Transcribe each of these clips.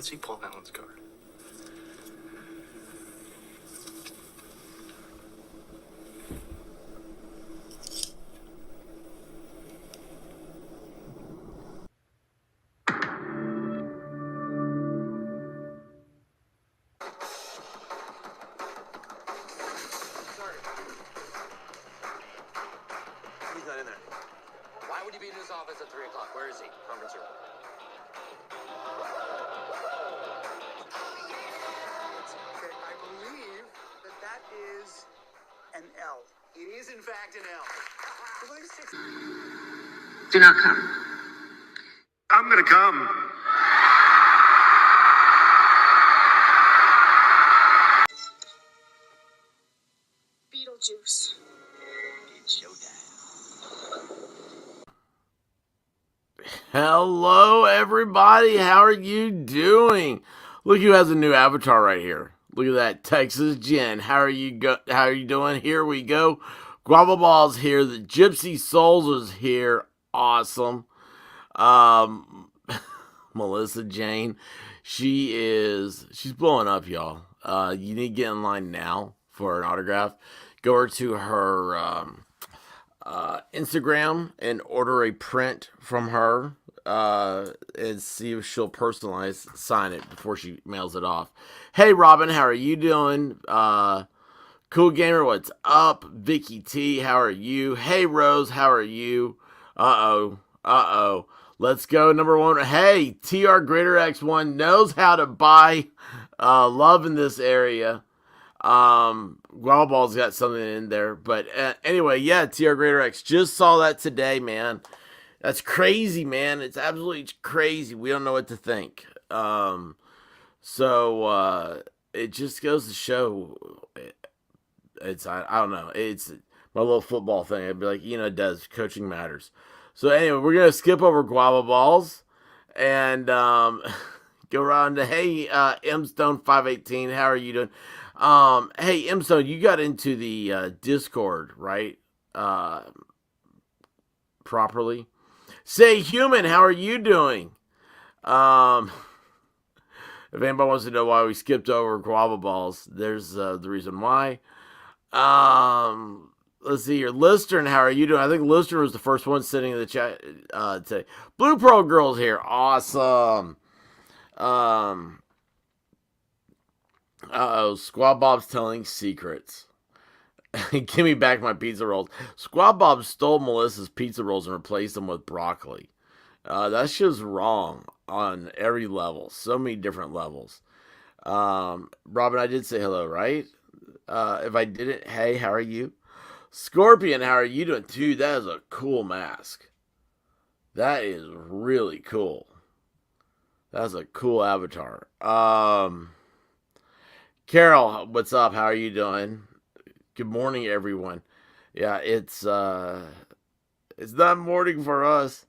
Let's see Paul Allen's card. He's not in there. Why would he be in his office at 3 o'clock? Where is he? Conference room. Okay, I believe that is an L. It is, in fact, an L. Do not come. I'm gonna come. Beetlejuice. It's showtime. Hello, everybody. How are you doing? Look who has a new avatar right here. Look at that, Texas Jen. How are you doing? Here we go. Guava Ball's here. The Gypsy Souls is here. Awesome. Melissa Jane. She's blowing up, y'all. You need to get in line now for an autograph. Go over to her Instagram and order a print from her and see if she'll sign it before she mails it off. Hey Robin, how are you doing? Cool Gamer, what's up? Vicky T, how are you? Hey Rose, how are you? Uh-oh. Let's go, number one. Hey, TR Greater X1 knows how to buy love in this area. Guava Ball's got something in there. But anyway, yeah, TR Greater X. Just saw that today, man. That's crazy, man. It's absolutely crazy. We don't know what to think. So it just goes to show, I don't know. It's my little football thing. I'd be like, it does. Coaching matters. So anyway, we're going to skip over Guava Balls and go around to, hey, Mstone518, how are you doing? Hey, Mstone, you got into the Discord, right? Properly. Say Human, how are you doing? If anybody wants to know why we skipped over Guava Balls, there's the reason why. Let's see here. Listern, how are you doing? I think Listern was the first one sitting in the chat today. Blue Pearl Girls here. Awesome. Squad Bob's telling secrets. Give me back my pizza rolls. Squad Bob stole Melissa's pizza rolls and replaced them with broccoli. That's just wrong on every level. So many different levels. Robin, I did say hello, right? If I didn't, hey, how are you? Scorpion, how are you doing? Dude, that is a cool mask. That is really cool. That's a cool avatar. Carol, what's up? How are you doing? Good morning, everyone. Yeah, it's not morning for us.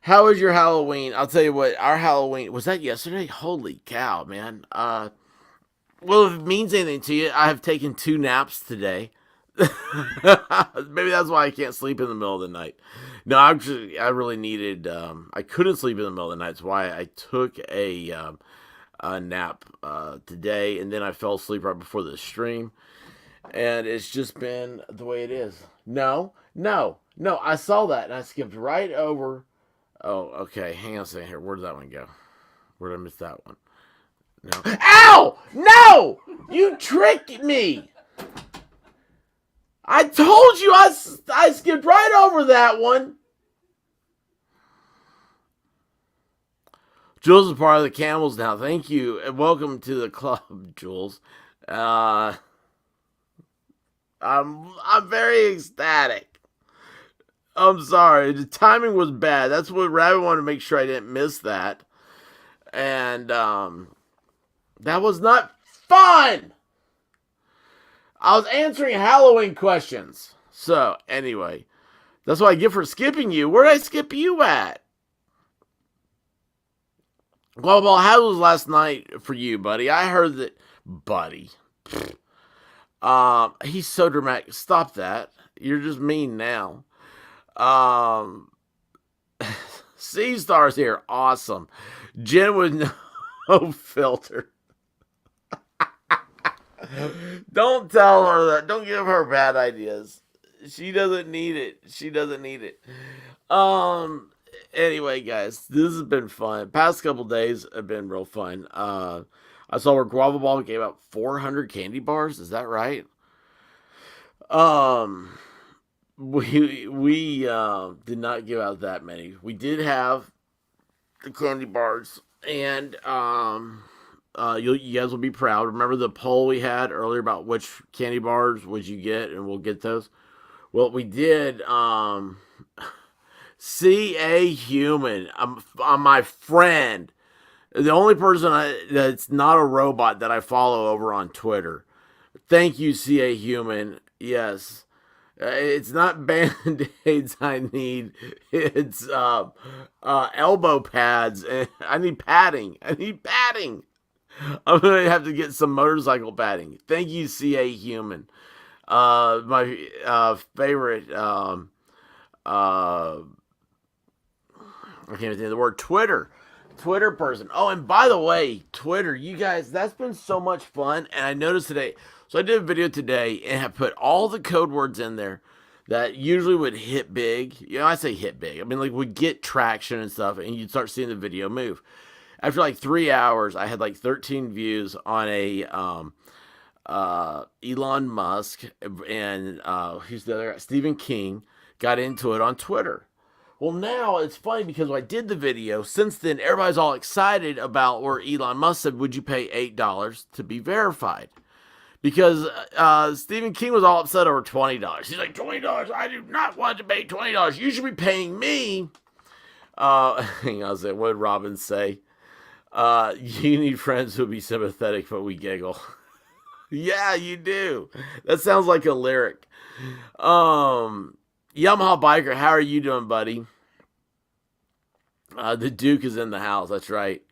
How was your Halloween? I'll tell you what, our Halloween, was that yesterday? Holy cow, man. Well, if it means anything to you, I have taken 2 naps today. Maybe that's why I can't sleep in the middle of the night. No, I really needed, I couldn't sleep in the middle of the night. That's why I took a nap today, and then I fell asleep right before the stream. And it's just been the way it is. No, I saw that, and I skipped right over. Oh, okay, hang on a second here. Where did that one go? Where did I miss that one? No. Ow! No! You tricked me! I told you I skipped right over that one. Jules is part of the Camels now. Thank you. And welcome to the club, Jules. I'm very ecstatic. I'm sorry. The timing was bad. That's what Rabbit wanted to make sure I didn't miss that. And that was not fun. I was answering Halloween questions. So, anyway. That's what I get for skipping you. Where did I skip you at? Well, how was last night for you, buddy? I heard that... Buddy. He's so dramatic. Stop that. You're just mean now. Sea Stars here. Awesome. Jen would know. No filter. Don't tell her that. Don't give her bad ideas. She doesn't need it. She doesn't need it. Anyway, guys, this has been fun. Past couple days have been real fun. I saw where Guava Ball gave out 400 candy bars. Is that right? Um, we did not give out that many. We did have the candy bars, and you guys will be proud. Remember the poll we had earlier about which candy bars would you get, and we'll get those. Well, we did. C.A. Human, I'm my friend, the only person that's not a robot that I follow over on Twitter. Thank you, C.A. Human. Yes. It's not band-aids I need. It's elbow pads. I need padding. I'm going to have to get some motorcycle padding. Thank you, C.A. Human. My favorite, I can't even think of the word, Twitter person. Oh, and by the way, Twitter, you guys, that's been so much fun. And I noticed today, so I did a video today and I put all the code words in there that usually would hit big. You know, I say hit big. I mean, like, would get traction and stuff, and you'd start seeing the video move. After like 3 hours, I had like 13 views on a Elon Musk and who's the other guy? Stephen King got into it on Twitter. Well, now it's funny because when I did the video, since then, everybody's all excited about where Elon Musk said, would you pay $8 to be verified? Because Stephen King was all upset over $20. He's like, $20? I do not want to pay $20. You should be paying me. Hang on a second. What did Robin say? You need friends who'll be sympathetic, but we giggle. Yeah, you do. That sounds like a lyric. Yamaha Biker, how are you doing, buddy? The Duke is in the house. That's right.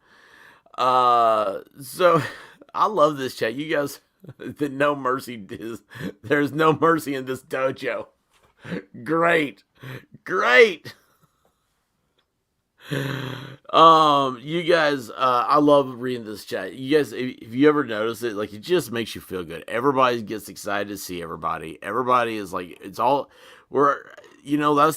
So I love this chat. You guys, there's no mercy in this dojo. Great. You guys, I love reading this chat. You guys, if you ever notice it, like, it just makes you feel good. Everybody gets excited to see everybody. Everybody is like, that's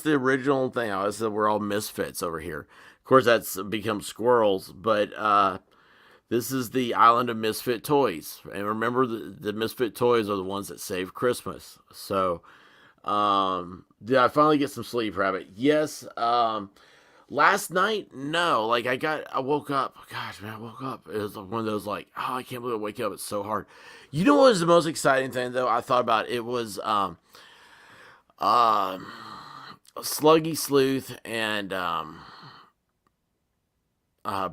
the original thing. I always said we're all misfits over here. Of course, that's become squirrels, but, this is the island of misfit toys. And remember, the misfit toys are the ones that save Christmas. So, did I finally get some sleep, Rabbit? Yes. Last night, no. Like, I woke up. Gosh, man, I woke up. It was one of those, like, oh, I can't believe I wake up. It's so hard. You know what was the most exciting thing, though, I thought about? It was, Sluggy Sleuth and,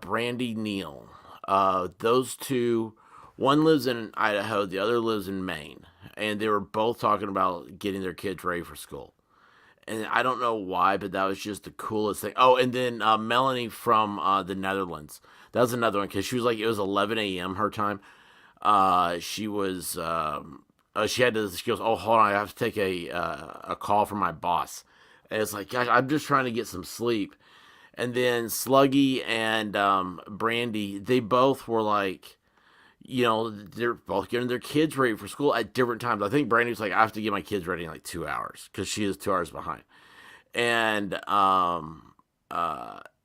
Brandy Neal. Those two, one lives in Idaho, the other lives in Maine. And they were both talking about getting their kids ready for school. And I don't know why, but that was just the coolest thing. Oh, and then Melanie from the Netherlands. That was another one, because she was like, it was 11 a.m. her time. She was, she goes, oh, hold on, I have to take a call from my boss. And it's like, gosh, I'm just trying to get some sleep. And then Sluggy and Brandy, they both were like, they're both getting their kids ready for school at different times. I think Brandy was like, I have to get my kids ready in like 2 hours, because she is 2 hours behind. And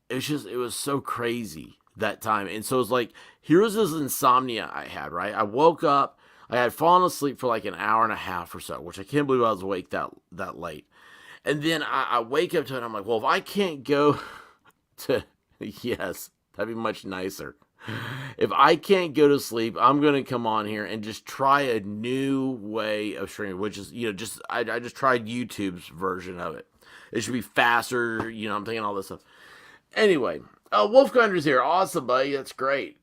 it was so crazy that time. And so it was like, here's this insomnia I had, right? I woke up, I had fallen asleep for like an hour and a half or so, which I can't believe I was awake that late. And then I wake up to it, and I'm like, well, if I can't go yes, that'd be much nicer. If I can't go to sleep, I'm going to come on here and just try a new way of streaming, which is, I just tried YouTube's version of it. It should be faster, I'm thinking all this stuff. Anyway, Wolfgunder's here. Awesome, buddy. That's great.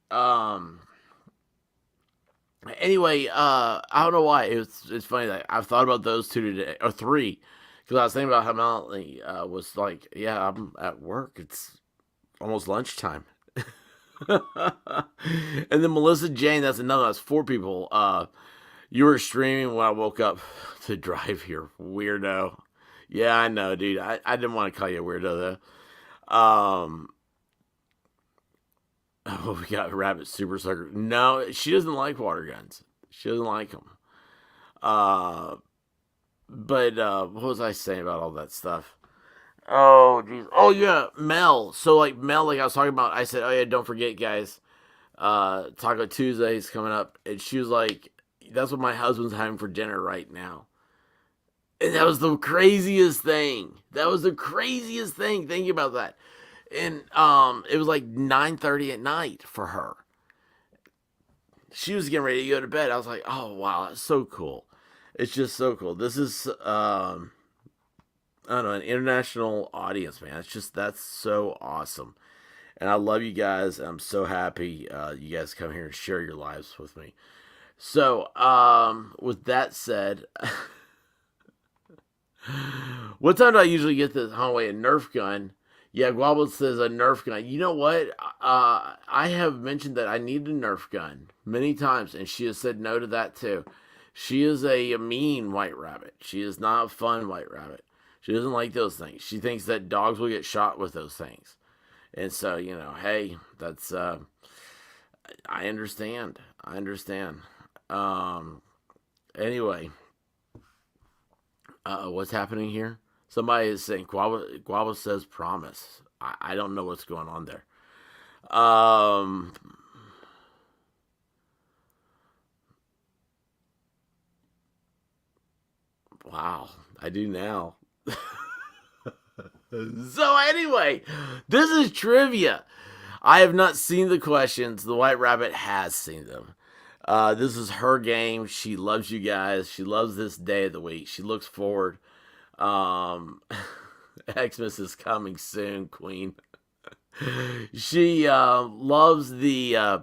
Anyway, I don't know why. It's funny that I've thought about those two today, or three, because I was thinking about how Melanie was like, yeah, I'm at work. It's almost lunchtime. And then Melissa Jane, that's 4 people. You were streaming when I woke up to drive here, weirdo. Yeah, I know, dude. I didn't want to call you a weirdo, though. Oh, we got Rabbit Super Sucker. No, she doesn't like water guns. She doesn't like them. But what was I saying about all that stuff? Oh, jeez. Oh, yeah, Mel. So, like, Mel, like I was talking about, I said, oh, yeah, don't forget, guys. Taco Tuesday is coming up. And she was like, that's what my husband's having for dinner right now. And that was the craziest thing. That was the craziest thing. Thinking about that. And it was like 9:30 at night for her. She was getting ready to go to bed. I was like, oh, wow, that's so cool. It's just so cool. This is, I don't know, an international audience, man. It's just, that's so awesome. And I love you guys. I'm so happy you guys come here and share your lives with me. So, with that said, what time do I usually get this? Oh, wait, a Nerf gun. Yeah, Guabo says a Nerf gun. You know what? I have mentioned that I need a Nerf gun many times, and she has said no to that too. She is a mean white rabbit. She is not a fun white rabbit. She doesn't like those things. She thinks that dogs will get shot with those things. And so, you know, hey, that's, I understand. I understand. Anyway, what's happening here? Somebody is saying, Guava says promise. I don't know what's going on there. Wow, I do now. So anyway, this is trivia. I have not seen the questions. The White Rabbit has seen them. This is her game. She loves you guys. She loves this day of the week. She looks forward. Xmas is coming soon, Queen. She loves the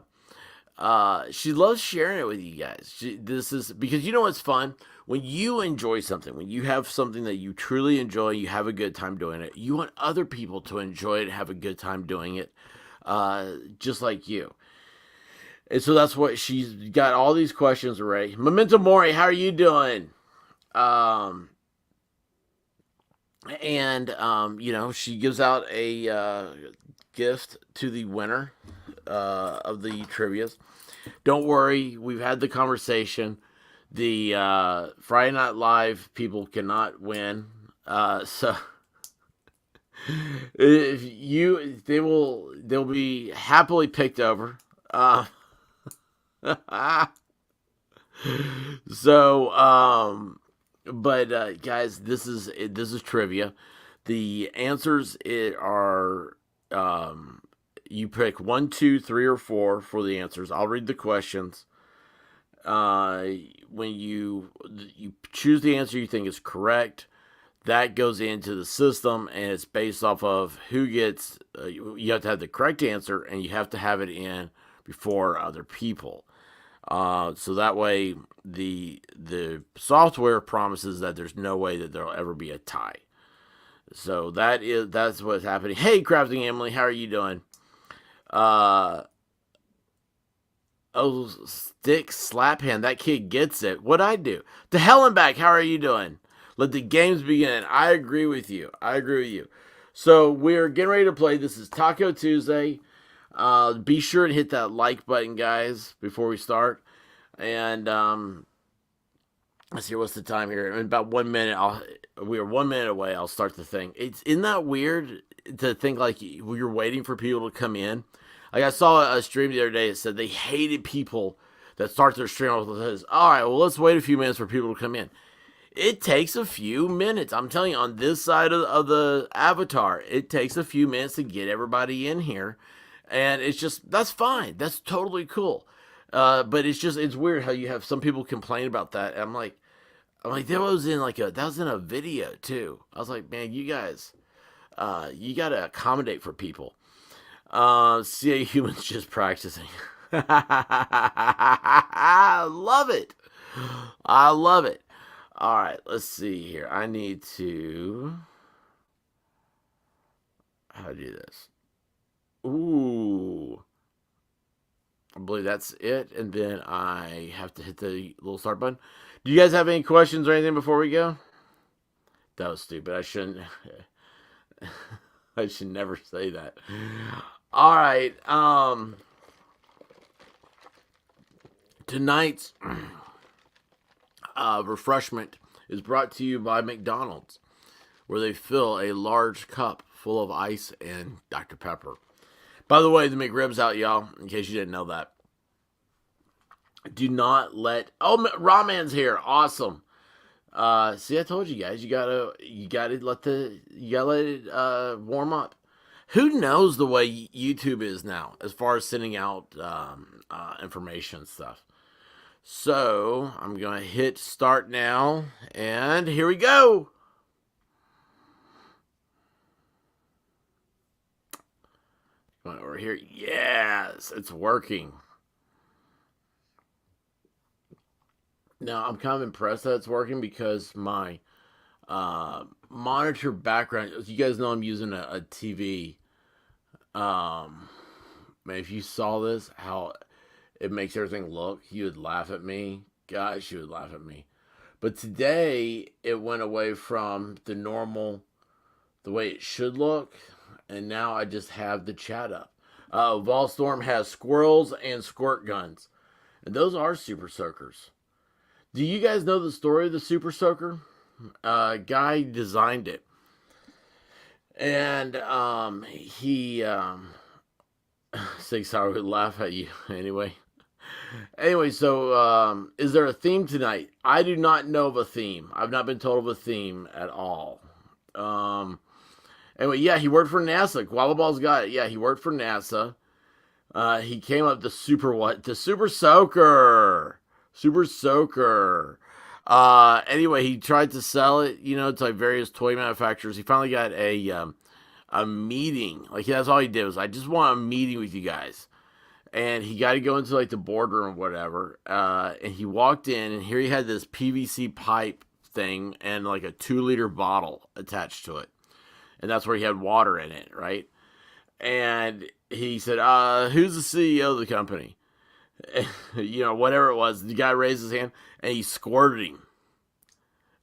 she loves sharing it with you guys. This is because you know what's fun? When you enjoy something, when you have something that you truly enjoy, you have a good time doing it, you want other people to enjoy it and have a good time doing it, just like you. And so that's what she's got all these questions ready. Memento Mori, how are you doing? You know, she gives out a gift to the winner of the trivias. Don't worry, we've had the conversation. The Friday Night Live people cannot win. So if they'll be happily picked over. But guys, this is trivia. The answers are you pick 1, 2, 3, or 4 for the answers. I'll read the questions. When you choose the answer you think is correct, that goes into the system, and it's based off of who gets. You have to have the correct answer, and you have to have it in before other people. So that way, the software promises that there's no way that there'll ever be a tie. So that's what's happening. Hey, Crafting Emily, how are you doing? Oh, Stick Slaphand, that kid gets it. What'd I do? To hell and back, how are you doing? Let the games begin. I agree with you. So we're getting ready to play. This is Taco Tuesday. Be sure to hit that like button, guys, before we start. And let's see, what's the time here? In about 1 minute, we are 1 minute away. I'll start the thing. Isn't that weird to think like you're waiting for people to come in? Like I saw a stream the other day that said they hated people that start their stream with says, all right, well, let's wait a few minutes for people to come in. It takes a few minutes. I'm telling you, on this side of the avatar, it takes a few minutes to get everybody in here. And it's just, that's fine. That's totally cool. But it's weird how you have some people complain about that. And I'm like, that was in a video too. I was like, man, you guys, you got to accommodate for people. CA Humans just practicing. I love it. All right, let's see here. I need to, how to do this? Ooh. I believe that's it. And then I have to hit the little start button. Do you guys have any questions or anything before we go? That was stupid. I shouldn't. I should never say that. All right. Tonight's refreshment is brought to you by McDonald's, where they fill a large cup full of ice and Dr. Pepper. By the way, the McRib's out, y'all, in case you didn't know that. Do not let... Oh, Rahman's here. Awesome. See, I told you guys, you gotta let it warm up. Who knows the way YouTube is now, as far as sending out information and stuff. So, I'm going to hit start now, and here we go. Going over here. Yes, it's working. Now, I'm kind of impressed that it's working because my monitor background, you guys know I'm using a TV. Man, if you saw this, how it makes everything look, you would laugh at me. Gosh, you would laugh at me. But today, it went away from the normal, the way it should look, and now I just have the chat up. Volstorm has squirrels and squirt guns, and those are super soakers. Do you guys know the story of the Super Soaker? Guy designed it. And he Sig Sauer would laugh at you anyway. Anyway, so is there a theme tonight? I do not know of a theme. I've not been told of a theme at all. Anyway, yeah, he worked for NASA. Qualaball's got it. Yeah, he worked for NASA. He came up the Super Soaker. Super Soaker. Anyway, he tried to sell it, to like various toy manufacturers. He finally got a meeting. Like, that's all he did was, I just want a meeting with you guys. And he got to go into like the boardroom or whatever. And he walked in, and here he had this PVC pipe thing and like a 2-liter bottle attached to it. And that's where he had water in it, right? And he said, who's the CEO of the company? Whatever it was, the guy raised his hand and he squirted him.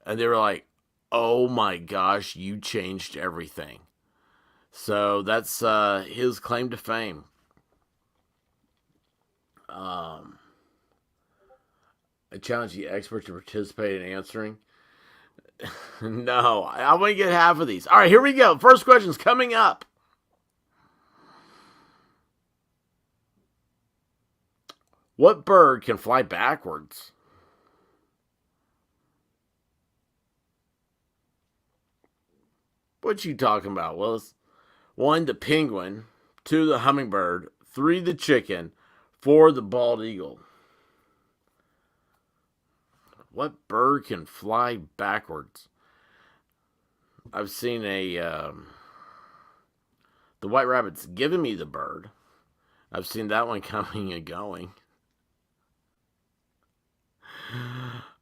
And they were like, oh my gosh, you changed everything. So that's his claim to fame. I challenge the expert to participate in answering. No, I want to get half of these. All right, here we go. First question's coming up. What bird can fly backwards? What you talking about, Willis? 1, the penguin. 2, the hummingbird. 3, the chicken. 4, the bald eagle. What bird can fly backwards? I've seen the white rabbit's giving me the bird. I've seen that one coming and going.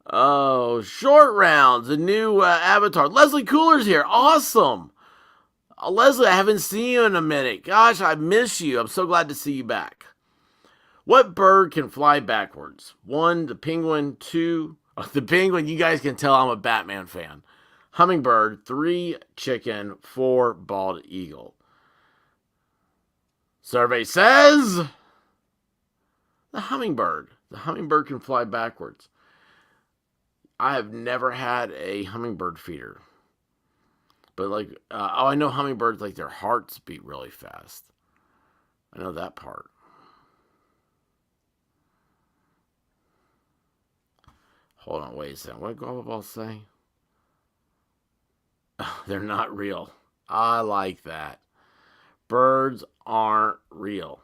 Oh, short rounds, a new avatar. Leslie Cooler's here. Awesome. Leslie, I haven't seen you in a minute. Gosh, I miss you. I'm so glad to see you back. What bird can fly backwards? 1, the penguin. 2, the penguin. You guys can tell I'm a Batman fan. Hummingbird. 3, chicken. 4, bald eagle. Survey says the hummingbird. The hummingbird can fly backwards. I have never had a hummingbird feeder. But I know hummingbirds, like, their hearts beat really fast. I know that part. Hold on, wait a second. What did Guava say? They're not real. I like that. Birds aren't real.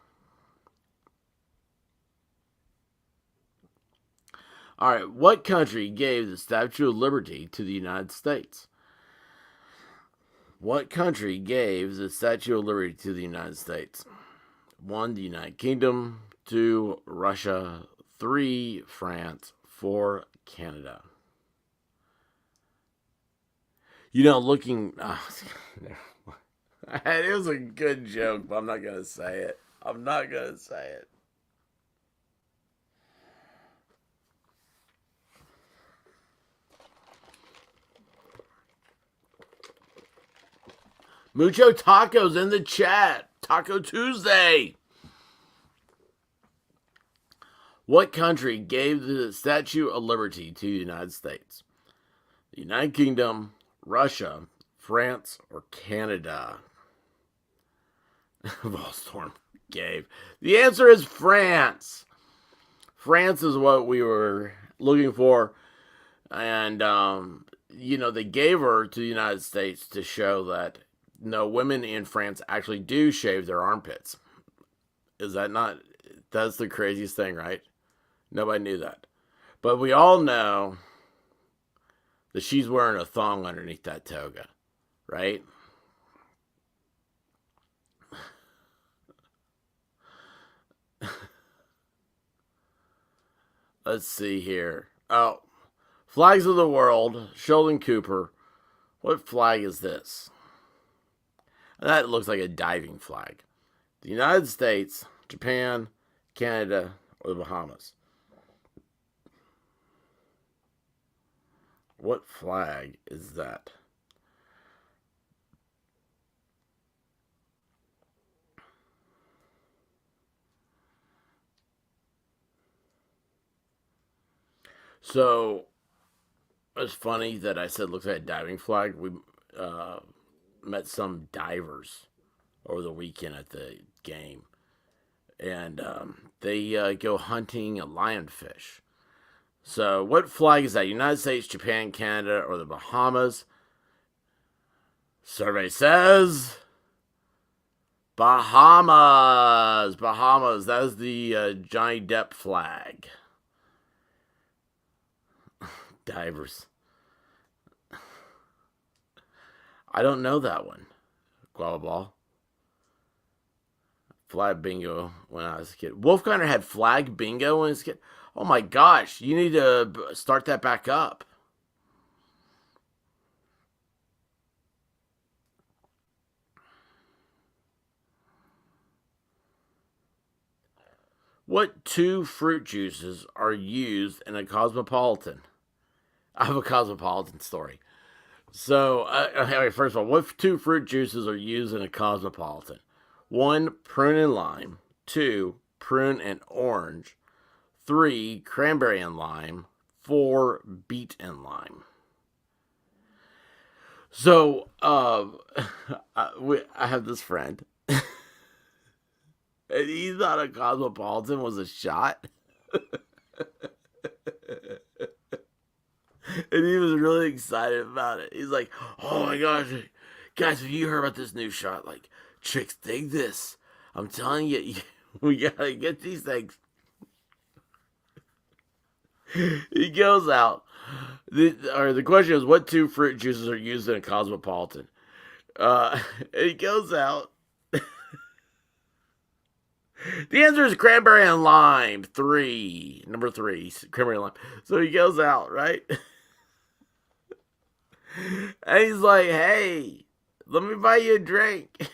All right, what country gave the Statue of Liberty to the United States? What country gave the Statue of Liberty to the United States? 1, the United Kingdom. 2, Russia. 3, France. 4, Canada. Looking... it was a good joke, but I'm not going to say it. Mucho Tacos in the chat. Taco Tuesday. What country gave the Statue of Liberty to the United States? The United Kingdom, Russia, France, or Canada? Volstorm gave. The answer is France. France is what we were looking for. And, they gave her to the United States to show that, no, women in France actually do shave their armpits. Is that not, that's the craziest thing, right? Nobody knew that. But we all know that she's wearing a thong underneath that toga, right? Let's see here. Oh, flags of the world. Sheldon Cooper. What flag is this? That looks like a diving flag. The United States, Japan, Canada, or the Bahamas. What flag is that? So, it's funny that I said looks like a diving flag. We met some divers over the weekend at the game. And they go hunting a lionfish. So, what flag is that? United States, Japan, Canada, or the Bahamas? Survey says Bahamas. Bahamas. That is the Johnny Depp flag. Divers. I don't know that one. Guava ball. Flag bingo when I was a kid. Wolf Gunner had flag bingo when he was a kid. Oh my gosh, you need to start that back up. What two fruit juices are used in a Cosmopolitan? I have a Cosmopolitan story. So, first of all, what two fruit juices are used in a Cosmopolitan? 1, prune and lime. 2, prune and orange. 3, cranberry and lime. 4, beet and lime. So, I have this friend. And he thought a Cosmopolitan was a shot. And he was really excited about it. He's like, oh my gosh, guys, have you heard about this new shot? Like, chicks dig this. I'm telling you, we gotta get these things. He goes out. The question is, what two fruit juices are used in a Cosmopolitan? He goes out. The answer is cranberry and lime. 3. Number 3, cranberry and lime. So he goes out, right? And he's like, hey, let me buy you a drink.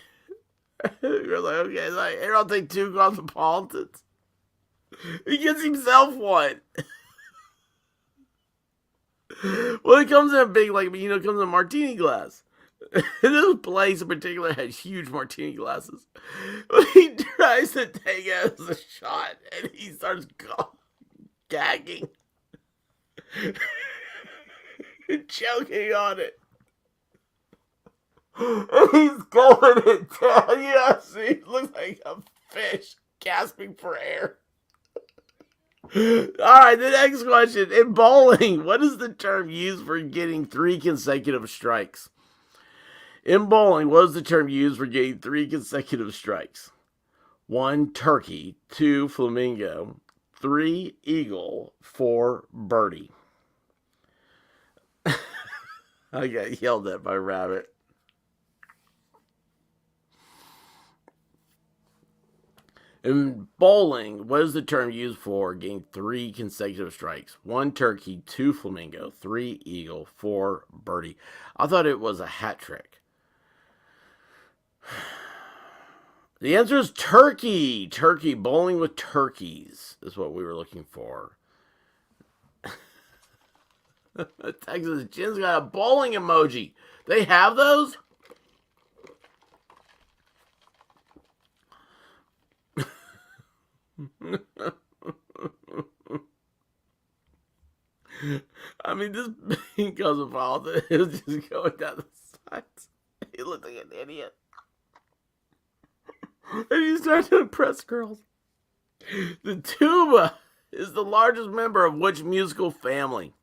You're like, okay. He's like, here, I'll take 2 Cosmopolitans. He gets himself one. Well, it comes in a big, it comes in a martini glass. This place in particular had huge martini glasses. But he tries to take it as a shot, and he starts gagging. Choking on it. And he's going it down. Yeah, see, he looks like a fish gasping for air. Alright, the next question. In bowling, what is the term used for getting 3 consecutive strikes? In bowling, what is the term used for getting 3 consecutive strikes? 1, turkey. 2, flamingo. 3, eagle. 4, birdie. I got yelled at by Rabbit. In bowling, what is the term used for getting 3 consecutive strikes? 1, turkey. 2, flamingo. 3, eagle. 4, birdie. I thought it was a hat trick. The answer is turkey. Turkey. Bowling with turkeys is what we were looking for. Texas Jen's got a bowling emoji. They have those? I mean, this being cosmopolitan is just going down the sides. He looked like an idiot. And he started to impress girls. The tuba is the largest member of which musical family?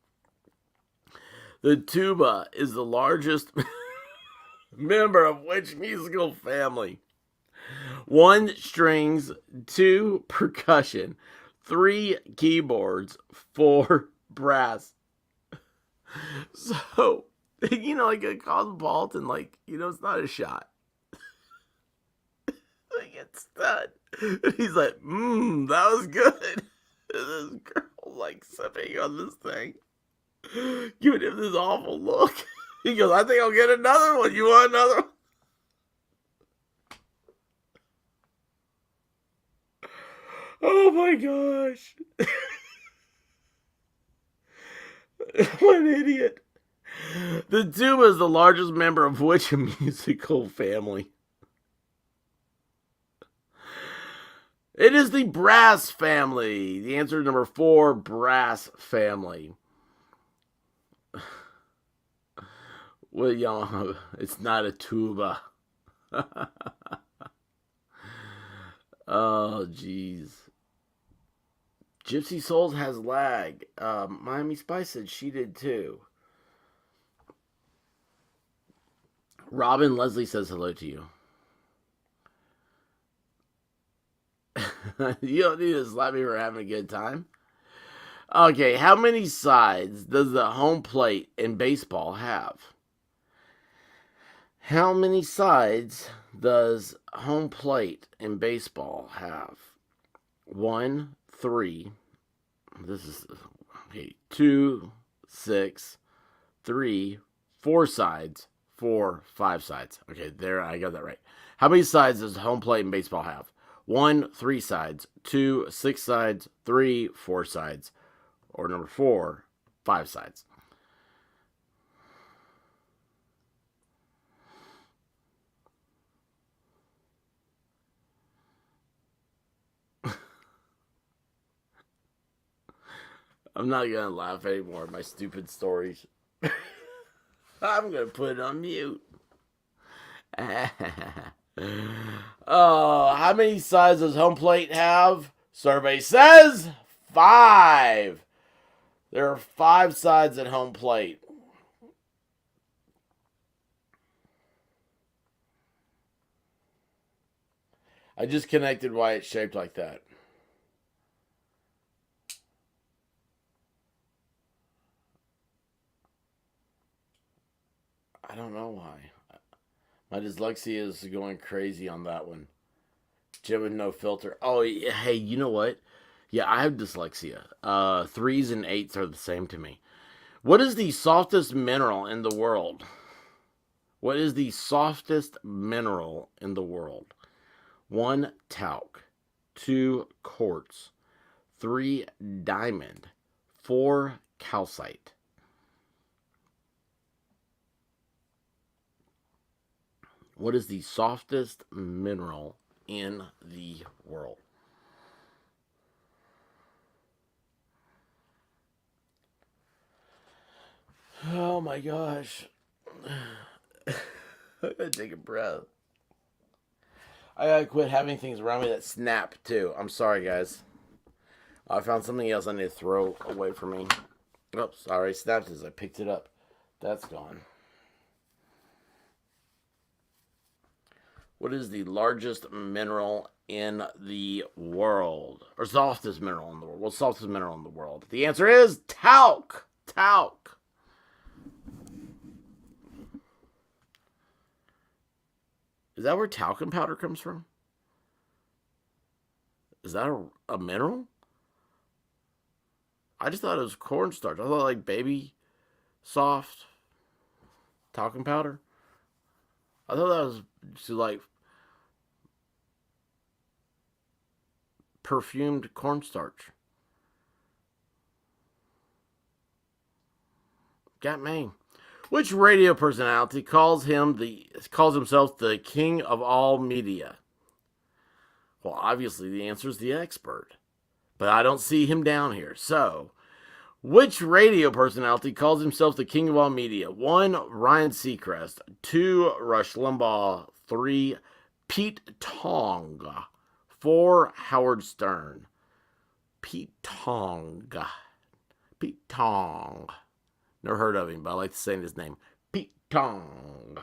The tuba is the largest member of which musical family? 1 strings, 2 percussion, 3 keyboards, 4 brass. So, like a cosmopolitan, it's not a shot. It's done. And he's like, that was good. And this girl, sipping on this thing, giving him this awful look. He goes, I think I'll get another one. You want another one? Oh my gosh. What an idiot. The tuba is the largest member of which musical family? It is the brass family. The answer is number 4, brass family. Well, it's not a tuba. Oh, jeez. Gypsy Souls has lag. Miami Spice said she did too. Robin Leslie says hello to you. You don't need to slap me for having a good time. Okay, how many sides does the home plate in baseball have? How many sides does home plate in baseball have? 1, 3. This is 2, 6, 3, 4 sides, 4, 5 sides. Okay, there, I got that right. How many sides does home plate in baseball have? 1, 3 sides, 2, 6 sides, 3, 4 sides, or number 4, 5 sides. I'm not going to laugh anymore at my stupid stories. I'm going to put it on mute. Oh, how many sides does home plate have? Survey says 5. There are 5 sides at home plate. I just connected why it's shaped like that. I don't know why. My dyslexia is going crazy on that one. Jim with no filter. Oh, hey, you know what? Yeah, I have dyslexia. 3s and 8s are the same to me. What is the softest mineral in the world? What is the softest mineral in the world? 1, talc. 2, quartz. 3, diamond. 4, calcite. What is the softest mineral in the world? Oh my gosh. I gotta take a breath. I gotta quit having things around me that snap too. I'm sorry, guys. I found something else I need to throw away from me. Oops, sorry, snapped as I picked it up. That's gone. What is the largest mineral in the world? Or softest mineral in the world? What's the softest mineral in the world? The answer is talc. Talc. Is that where talcum powder comes from? Is that a mineral? I just thought it was cornstarch. I thought like baby soft talcum powder. I thought that was just like perfumed cornstarch. Got me. Which radio personality calls himself the king of all media? Well, obviously the answer is the expert. But I don't see him down here. So, Which radio personality calls himself the king of all media? 1. Ryan Seacrest. 2. Rush Limbaugh. 3. Pete Tong. 4. Howard Stern. Pete Tong. Pete Tong. Never heard of him, but I like to say his name. Pete Tong.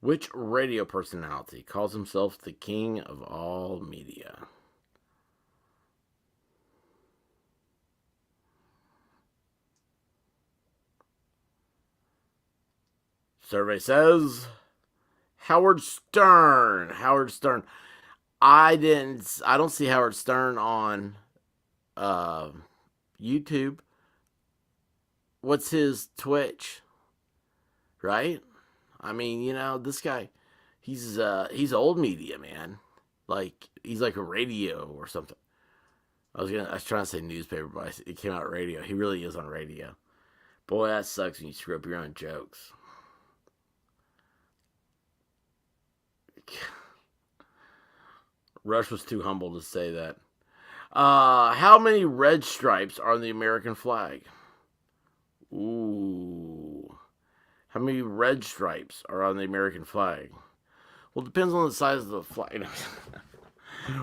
Which radio personality calls himself the king of all media? Survey says Howard Stern. Howard Stern. I don't see Howard Stern on YouTube. What's his Twitch? Right? I mean, you know, this guy, he's old media, man. Like, he's like a radio or something. I was trying to say newspaper, but it came out radio. He really is on radio. Boy, that sucks when you screw up your own jokes. Rush was too humble to say that. How many red stripes are on the American flag? Ooh. How many red stripes are on the American flag? Well, it depends on the size of the flag.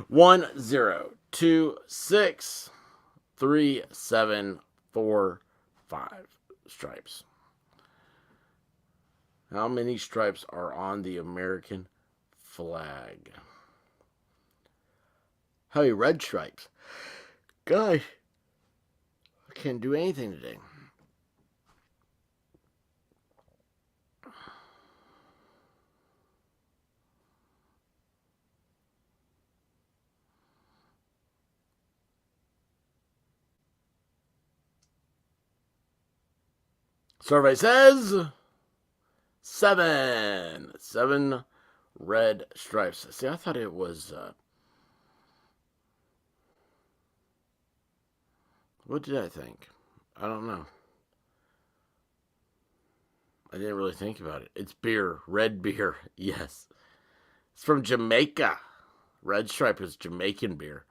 1, 0, 2, 6, 3, 7, 4, 5 stripes. How many stripes are on the American flag? How many red stripes? Gosh, I can't do anything today. Survey says 7. 7 red stripes. See, I thought it was... what did I think? I don't know. I didn't really think about it. It's beer. Red beer. Yes. It's from Jamaica. Red Stripe is Jamaican beer.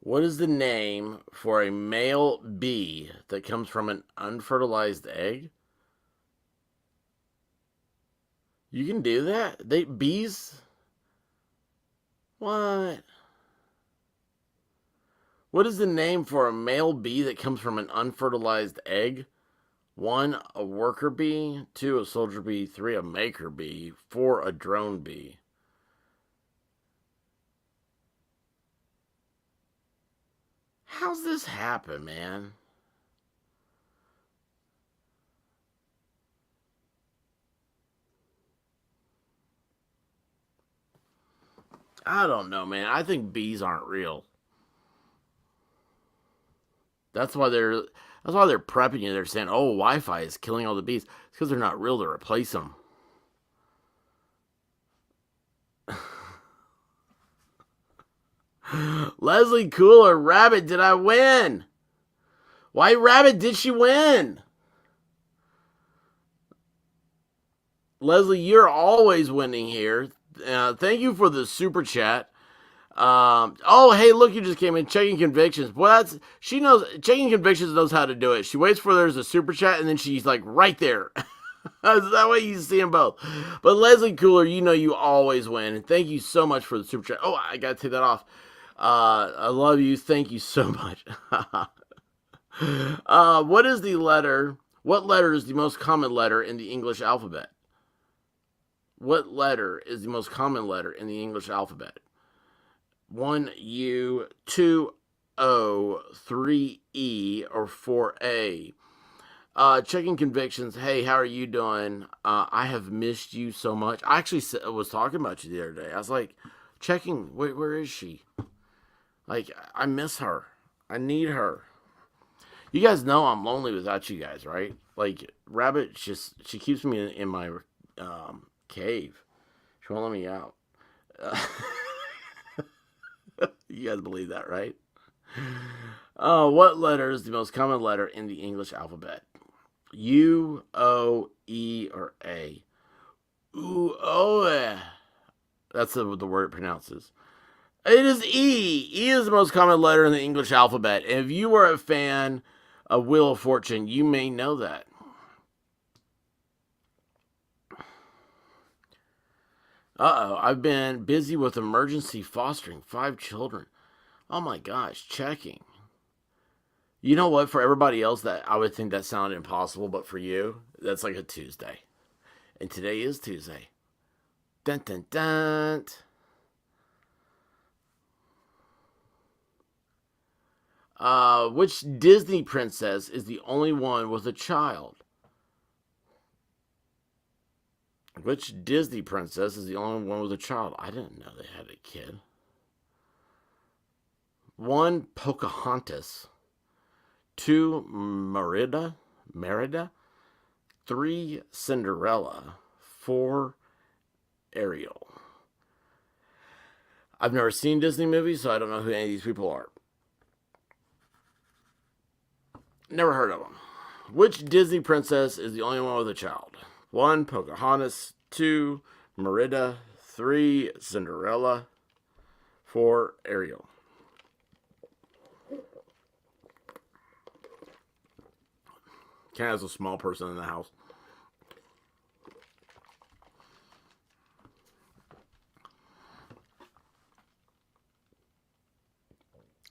What is the name for a male bee that comes from an unfertilized egg? You can do that? Bees? What? What is the name for a male bee that comes from an unfertilized egg? 1, a worker bee. 2, a soldier bee. 3, a maker bee. 4, a drone bee. How's this happen, man? I don't know, man. I think bees aren't real. That's why they're prepping you. They're saying, "Oh, Wi-Fi is killing all the bees." It's because they're not real to replace them. Leslie Cooler, Rabbit, did I win? White Rabbit, did she win? Leslie, you're always winning here. Thank you for the super chat. Oh, hey, look, you just came in. Checking Convictions. Well, she knows. Checking Convictions knows how to do it. She waits for there's a super chat, and then she's like right there. That way you see them both. But Leslie Cooler, you know you always win. And thank you so much for the super chat. Oh, I got to take that off. I love you. Thank you so much. What is the letter? What letter is the most common letter in the English alphabet? What letter is the most common letter in the English alphabet? 1 U, 2 O, 3 E, or 4 A? Checking Convictions. Hey, how are you doing? I have missed you so much. I actually was talking about you the other day. I was like, checking, where is she? Like, I miss her. I need her. You guys know I'm lonely without you guys, right? Like, Rabbit, she keeps me in my cave. She won't let me out. You guys believe that, right? What letter is the most common letter in the English alphabet? U, O, E, or A? Ooh, oh, that's the word it pronounces. It is E. E is the most common letter in the English alphabet. And if you are a fan of Wheel of Fortune, you may know that. I've been busy with emergency fostering 5 children. Oh my gosh, checking. You know what? For everybody else, that I would think that sounded impossible, but for you, that's like a Tuesday. And today is Tuesday. Dun dun dun. Which Disney princess is the only one with a child? Which Disney princess is the only one with a child? I didn't know they had a kid. 1, Pocahontas. 2, Merida. 3, Cinderella. 4, Ariel. I've never seen Disney movies, so I don't know who any of these people are. Never heard of them. Which Disney princess is the only one with a child? 1, Pocahontas. 2, Merida. 3, Cinderella. 4, Ariel. Cat is a small person in the house.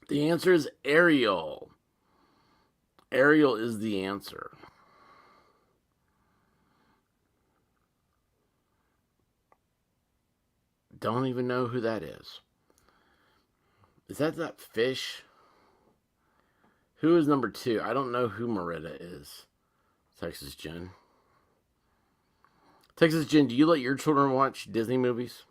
The answer is Ariel. Ariel is the answer. Don't even know who that is. Is that fish? Who is number 2? I don't know who Merida is. Texas Jen. Texas Jen, do you let your children watch Disney movies?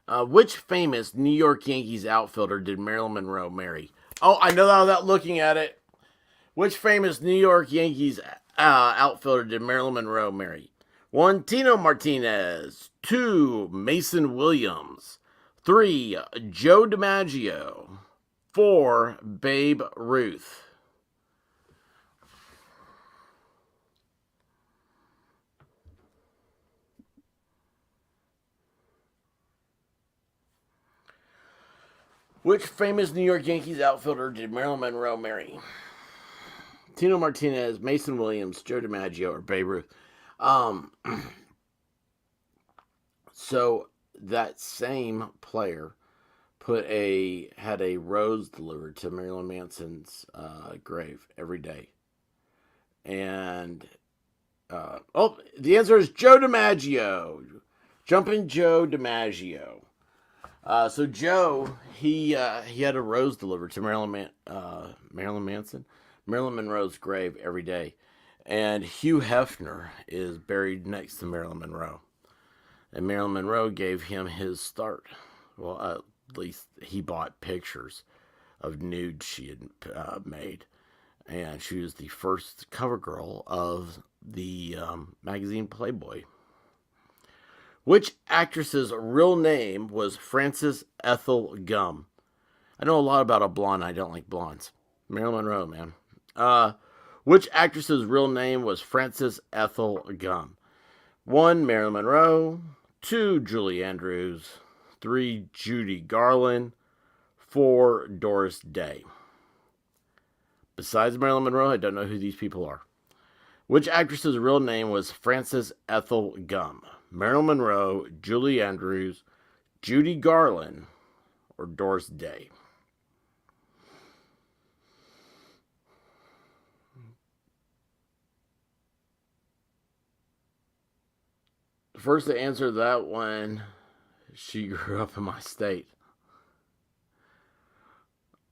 Which famous New York Yankees outfielder did Marilyn Monroe marry? Oh, I know that without looking at it. Which famous New York Yankees outfielder did Marilyn Monroe marry? 1, Tino Martinez. 2, Mason Williams. 3, Joe DiMaggio. 4, Babe Ruth. Which famous New York Yankees outfielder did Marilyn Monroe marry? Tino Martinez, Mason Williams, Joe DiMaggio, or Babe Ruth? So that same player had a rose delivered to Marilyn Manson's grave every day. And the answer is Joe DiMaggio. Jumping Joe DiMaggio. So Joe, he had a rose delivered to Marilyn Monroe's grave every day. And Hugh Hefner is buried next to Marilyn Monroe. And Marilyn Monroe gave him his start. Well, at least he bought pictures of nudes she had made. And she was the first cover girl of the magazine Playboy. Which actress's real name was Frances Ethel Gum? I know a lot about a blonde. I don't like blondes. Marilyn Monroe, man. Which actress's real name was Frances Ethel Gum? 1, Marilyn Monroe. 2, Julie Andrews. 3, Judy Garland. 4, Doris Day. Besides Marilyn Monroe, I don't know who these people are. Which actress's real name was Frances Ethel Gum? Marilyn Monroe, Julie Andrews, Judy Garland, or Doris Day? First to answer that one, she grew up in my state.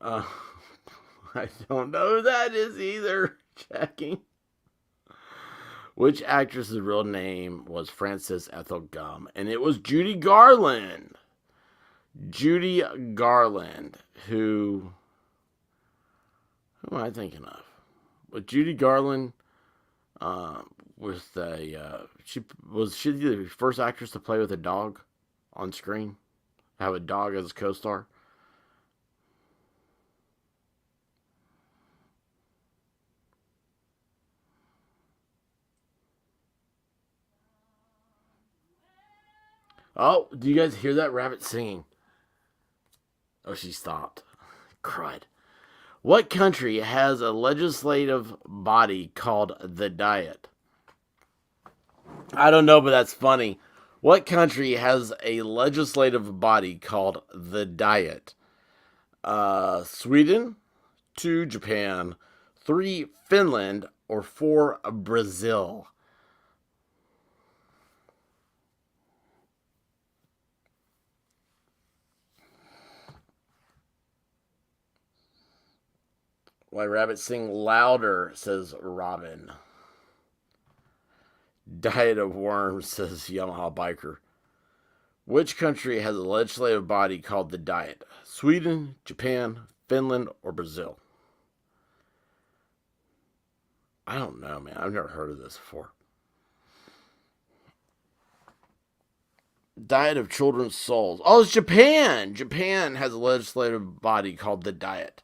I don't know who that is either. Checking. Which actress's real name was Frances Ethel Gum? And it was Judy Garland. Judy Garland, who am I thinking of? With Judy Garland, with a she the first actress to play with a dog on screen? Have a dog as a co-star? Oh, do you guys hear that rabbit singing? Oh, she stopped. Crud. What country has a legislative body called the Diet? I don't know, but that's funny. What country has a legislative body called the Diet? Sweden, 2, Japan, 3, Finland, or 4, Brazil? Why rabbits sing louder, says Robin. Diet of worms, says Yamaha Biker. Which country has a legislative body called the Diet? Sweden, Japan, Finland, or Brazil? I don't know, man. I've never heard of this before. Diet of Children's Souls. Oh, it's Japan! Japan has a legislative body called the Diet.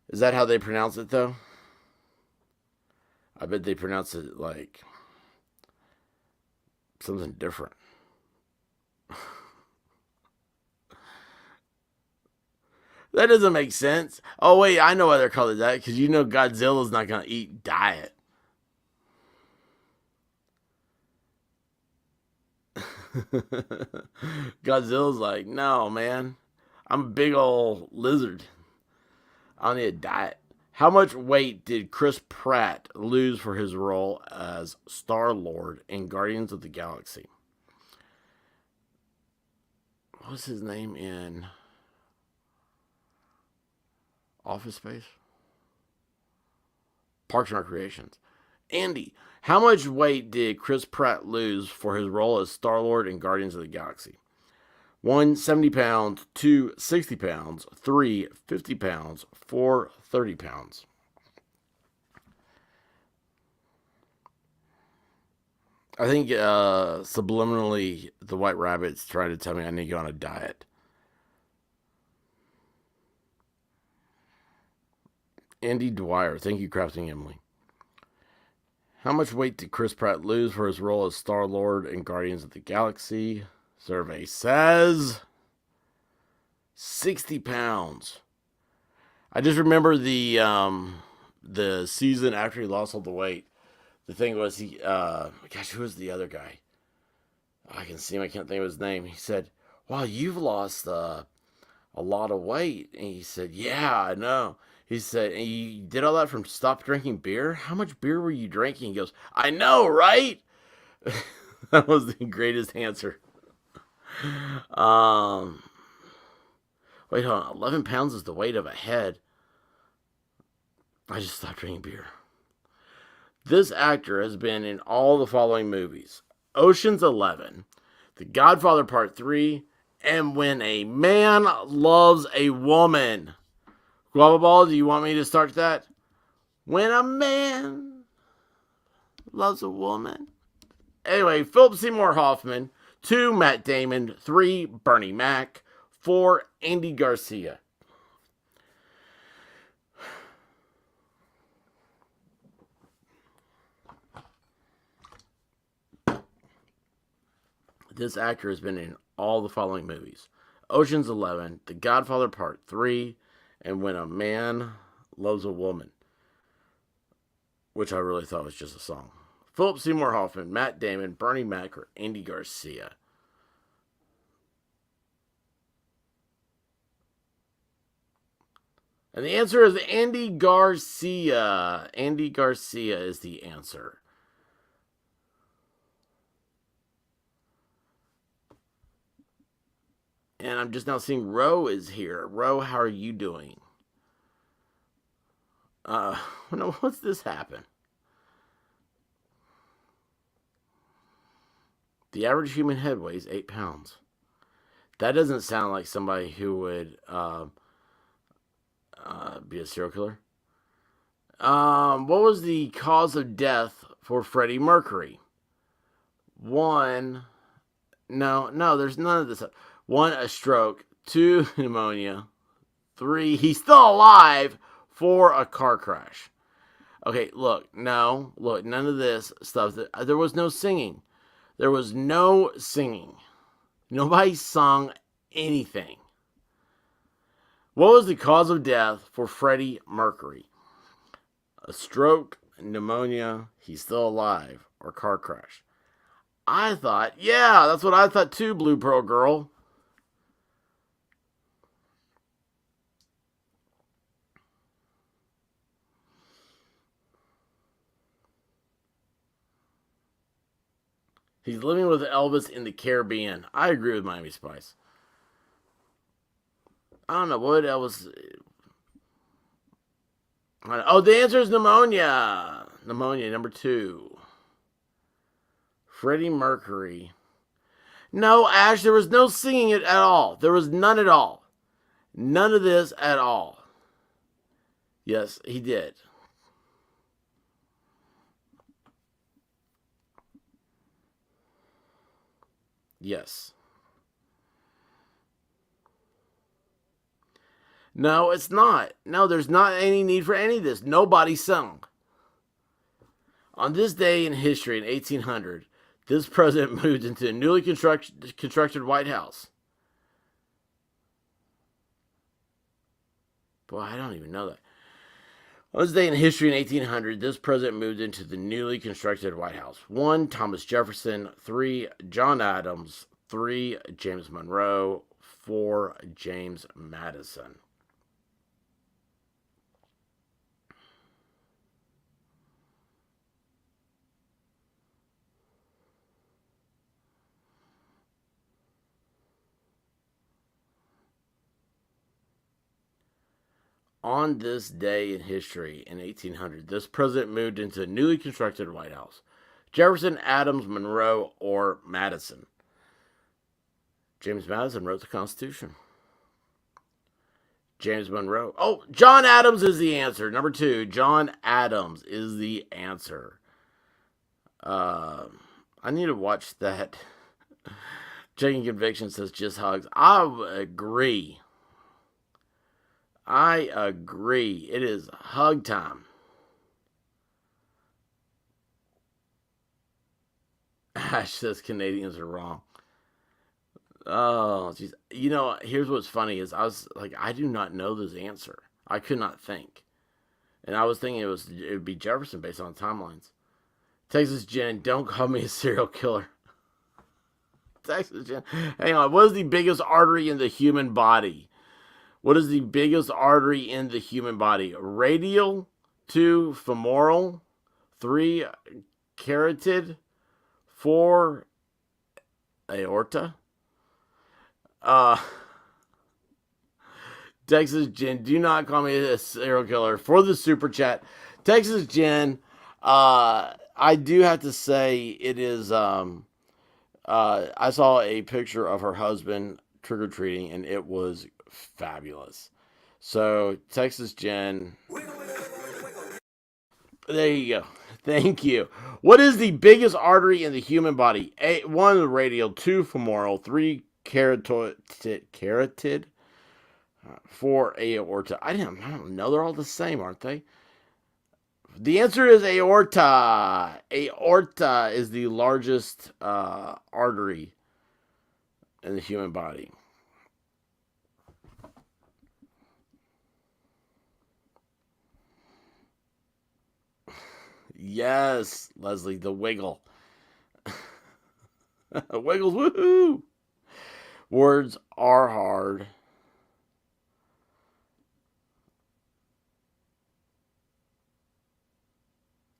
Is that how they pronounce it, though? I bet they pronounce it like something different. That doesn't make sense. Oh, wait, I know why they're called that. Because you know Godzilla's not going to eat diet. Godzilla's like, no, man. I'm a big old lizard. I don't need a diet. How much weight did Chris Pratt lose for his role as Star-Lord in Guardians of the Galaxy? What's his name in Office Space? Parks and Recreations. Andy, how much weight did Chris Pratt lose for his role as Star-Lord in Guardians of the Galaxy? 1, 70 pounds. 2, 60 pounds. 3, 50 pounds. 4, 30 pounds. I think subliminally the White Rabbit's trying to tell me I need to go on a diet. Andy Dwyer. Thank you, Crafting Emily. How much weight did Chris Pratt lose for his role as Star-Lord in Guardians of the Galaxy? Survey says 60 pounds. I just remember the season after he lost all the weight. The thing was who was the other guy? I can see him. I can't think of his name. He said, "Wow, you've lost a lot of weight." And he said, "Yeah, I know." He said, "And you did all that from stop drinking beer? How much beer were you drinking?" He goes, "I know, right?" That was the greatest answer. Wait, hold on. 11 pounds is the weight of a head. I just stopped drinking beer. This actor has been in all the following movies: Ocean's 11, The Godfather Part 3, and When a Man Loves a Woman. Guava Ball, do you want me to start that? When a man loves a woman. Anyway, Philip Seymour Hoffman. 2, Matt Damon. 3, Bernie Mac. 4, Andy Garcia. This actor has been in all the following movies: Ocean's 11, The Godfather Part 3, and When a Man Loves a Woman, which I really thought was just a song. Philip Seymour Hoffman, Matt Damon, Bernie Mac, or Andy Garcia. And the answer is Andy Garcia. Andy Garcia is the answer. And I'm just now seeing Ro is here. Ro, how are you doing? What's this happen? The average human head weighs 8 pounds. That doesn't sound like somebody who would be a serial killer. What was the cause of death for Freddie Mercury? 1, no, there's none of this. 1, a stroke. 2, pneumonia. 3, he's still alive. 4, a car crash. Okay, look, none of this stuff. There was no singing. There was no singing. Nobody sung anything. What was the cause of death for Freddie Mercury? A stroke, pneumonia, he's still alive, or car crash? I thought, yeah, that's what I thought too, Blue Pearl Girl. He's living with Elvis in the Caribbean. I agree with Miami Spice. I don't know what Elvis. Oh, the answer is pneumonia. Pneumonia, number 2. Freddie Mercury. No, Ash, there was no singing it at all. There was none at all. None of this at all. Yes, he did. Yes. No, it's not. No, there's not any need for any of this. Nobody sung. On this day in history, in 1800, this president moved into a newly constructed White House. Boy, I don't even know that. On this day in history, in 1800, this president moved into the newly constructed White House. 1, Thomas Jefferson. 3, John Adams. 3, James Monroe. 4, James Madison. On this day in history, in 1800, this president moved into a newly constructed White House. Jefferson, Adams, Monroe, or Madison? James Madison wrote the Constitution. James Monroe. Oh, John Adams is the answer. Number 2, John Adams is the answer. I need to watch that. Checking Conviction says just hugs. I agree. It is hug time. Ash says Canadians are wrong. Oh, geez. You know, here's what's funny is I was like, I do not know this answer. I could not think. And I was thinking it would be Jefferson based on timelines. Texas Jen, don't call me a serial killer. Texas Jen. Hang on. What is the biggest artery in the human body? What is the biggest artery in the human body? Radial. 2, femoral. 3, carotid. 4, aorta. Texas Jen, do not call me a serial killer. For the super chat, Texas Jen, I do have to say it is, I saw a picture of her husband trick-or-treating, and it was fabulous. So, Texas Jen, there you go. Thank you. What is the biggest artery in the human body? 1, radial. 2, femoral. 3, carotid. 4, aorta. I don't know. They're all the same, aren't they? The answer is aorta. Aorta is the largest artery in the human body. Yes, Leslie, the wiggle. Wiggles, woohoo! Words are hard.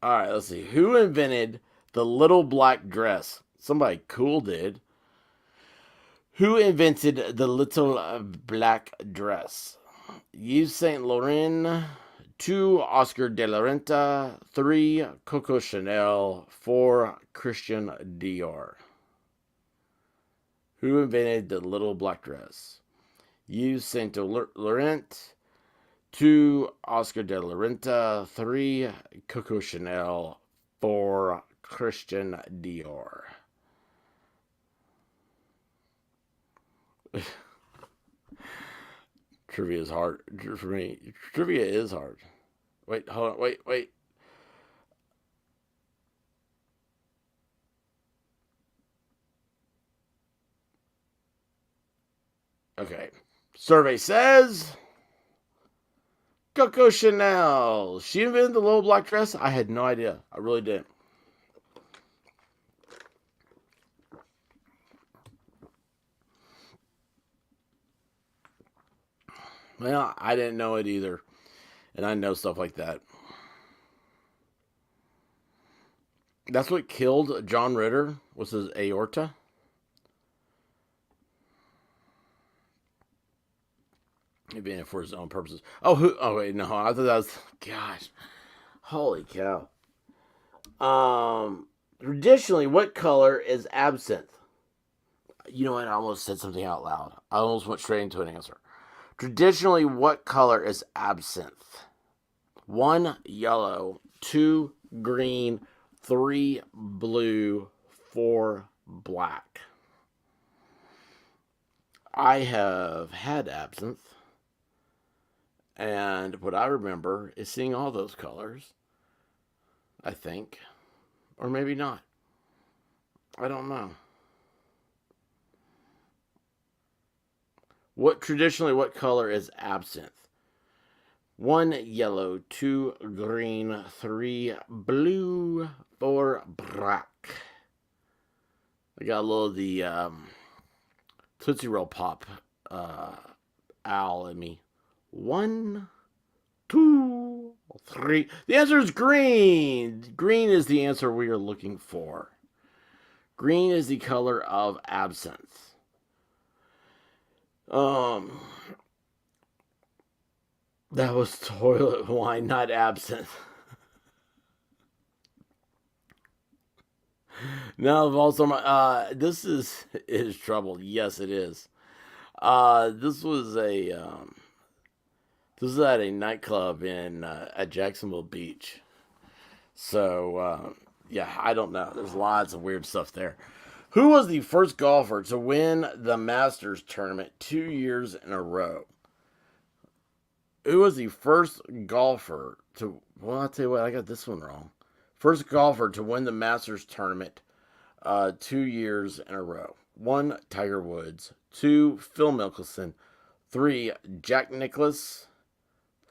All right, let's see. Who invented the little black dress? Somebody cool did. Who invented the little black dress? Yves Saint Laurent. 2, Oscar de la Renta. 3, Coco Chanel. 4, Christian Dior. Who invented the little black dress? Yves Saint Laurent. 2, Oscar de la Renta. 3, Coco Chanel. for Christian Dior. Trivia is hard for me. Trivia is hard. Wait, hold on. Wait. Okay. Survey says Coco Chanel. She invented the little black dress? I had no idea. I really didn't. Well, I didn't know it either. And I know stuff like that. That's what killed John Ritter, was his aorta. Maybe for his own purposes. Oh wait, no, I thought that was, gosh, holy cow. Traditionally, what color is absinthe? You know what? I almost said something out loud. I almost went straight into an answer. Traditionally, what color is absinthe? 1, yellow. 2, green. 3, blue. 4, black. I have had absinthe, and what I remember is seeing all those colors, I think. Or maybe not. I don't know. What color is absinthe? 1, yellow. 2, green. 3, blue. 4, black. I got a little of the Tootsie Roll Pop owl in me. 1, 2, 3. The answer is green. Green is the answer we are looking for. Green is the color of absinthe. That was toilet wine, not absinthe. Now, also, this is trouble. Yes, it is. This was at a nightclub at Jacksonville Beach. So, yeah, I don't know. There's lots of weird stuff there. Who was the first golfer to win the Masters tournament 2 years in a row? Who was the first golfer to... Well, I'll tell you what, I got this one wrong. First golfer to win the Masters tournament 2 years in a row. 1, Tiger Woods. 2, Phil Mickelson. 3, Jack Nicklaus.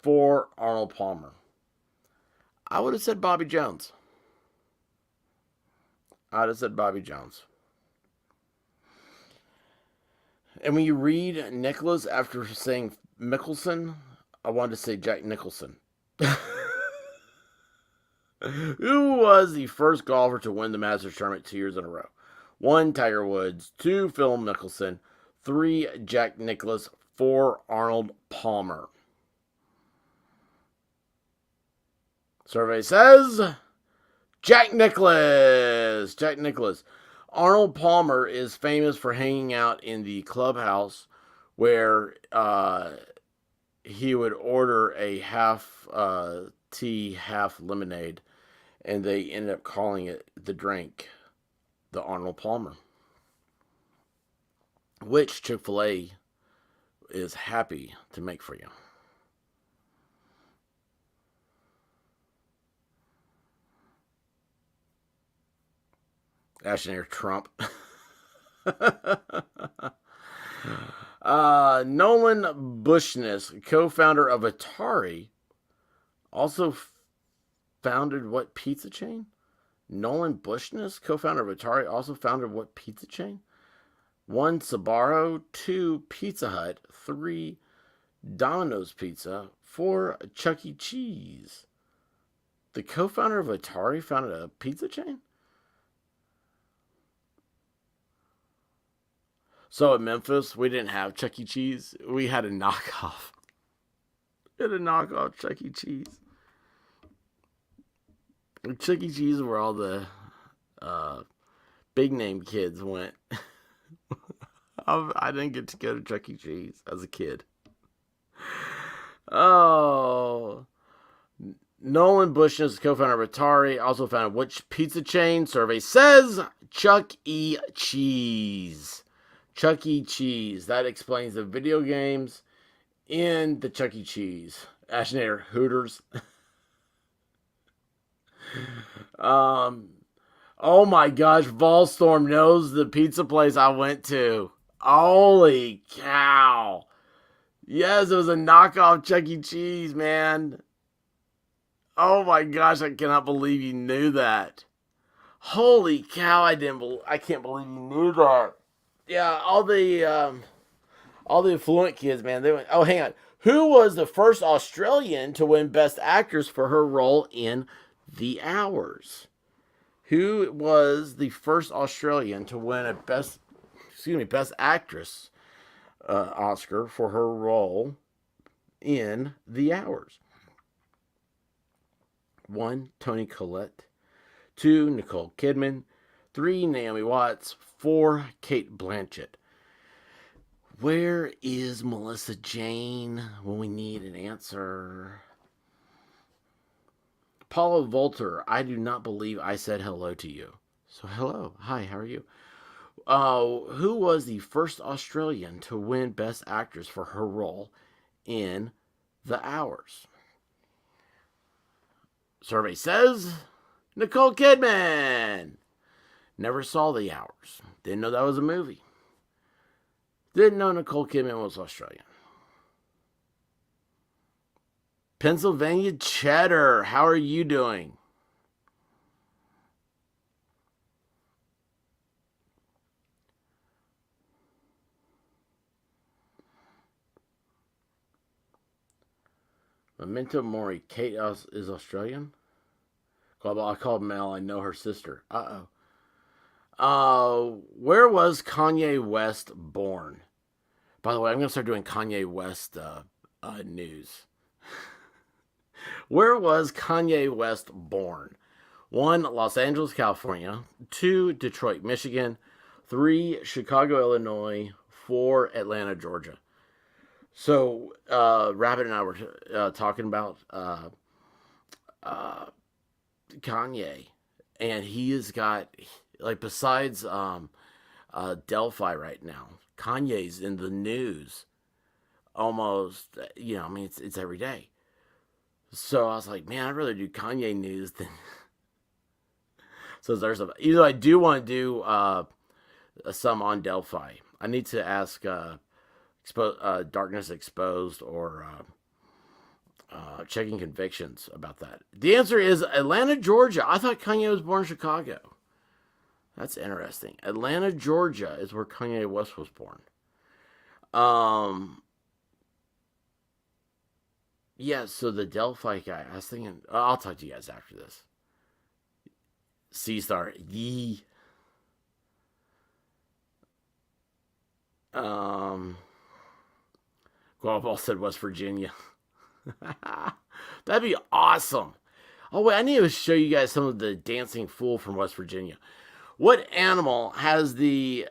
4, Arnold Palmer. I would have said Bobby Jones. I'd have said Bobby Jones. And when you read Nicklaus after saying Mickelson, I wanted to say Jack Nicholson. Who was the first golfer to win the Masters tournament 2 years in a row? 1, Tiger Woods. 2, Phil Mickelson. 3, Jack Nicklaus. 4, Arnold Palmer. Survey says Jack Nicklaus. Jack Nicklaus. Arnold Palmer is famous for hanging out in the clubhouse where he would order a half tea, half lemonade, and they ended up calling it the drink, the Arnold Palmer, which Chick-fil-A is happy to make for you. Ashton Trump. Nolan Bushness, co-founder of Atari, also founded what pizza chain? Nolan Bushness, co-founder of Atari, also founded what pizza chain? 1, Sbarro. 2, Pizza Hut. 3, Domino's Pizza. 4, Chuck E. Cheese. The co-founder of Atari founded a pizza chain? So at Memphis, we didn't have Chuck E. Cheese. We had a knockoff. We had a knockoff Chuck E. Cheese. Chuck E. Cheese is where all the big name kids went. I didn't get to go to Chuck E. Cheese as a kid. Oh. Nolan Bushness, co-founder of Atari, also found which pizza chain. Survey says Chuck E. Cheese. Chuck E. Cheese. That explains the video games in the Chuck E. Cheese. Ashnader, Hooters. Oh my gosh, Volstorm knows the pizza place I went to. Holy cow. Yes, it was a knockoff Chuck E. Cheese, man. Oh my gosh, I cannot believe you knew that. Holy cow, I can't believe you knew that. Yeah, all the affluent kids, man, they went, oh, hang on. Who was the first Australian to win Best Actress for her role in The Hours? Who was the first Australian to win a Best Actress Oscar for her role in The Hours? 1, Toni Collette. 2, Nicole Kidman. 3, Naomi Watts. 4, Cate Blanchett. Where is Melissa Jane when we need an answer? Paula Volter, I do not believe I said hello to you. So hello. Hi, how are you? Who was the first Australian to win Best Actress for her role in The Hours? Survey says Nicole Kidman. Never saw The Hours. Didn't know that was a movie. Didn't know Nicole Kidman was Australian. Pennsylvania Cheddar, how are you doing? Memento Mori, Kate is Australian? I called Mel, I know her sister. Where was Kanye West born? By the way, I'm going to start doing Kanye West news. Where was Kanye West born? 1, Los Angeles, California. 2, Detroit, Michigan. 3, Chicago, Illinois. 4, Atlanta, Georgia. So, Rabbit and I were talking about Kanye. And he has got, like, besides Delphi right now, Kanye's in the news almost, it's every day. So I was like, man, I'd rather do Kanye news than. So there's even though I do want to do some on Delphi. I need to ask Darkness Exposed or Checking Convictions about that. The answer is Atlanta, Georgia. I thought Kanye was born in Chicago. That's interesting. Atlanta, Georgia is where Kanye West was born. Yeah, so the Delphi guy, I was thinking, I'll talk to you guys after this. C-Star, yee. Guavball said West Virginia. That'd be awesome. Oh, wait, I need to show you guys some of the dancing fool from West Virginia. What animal has the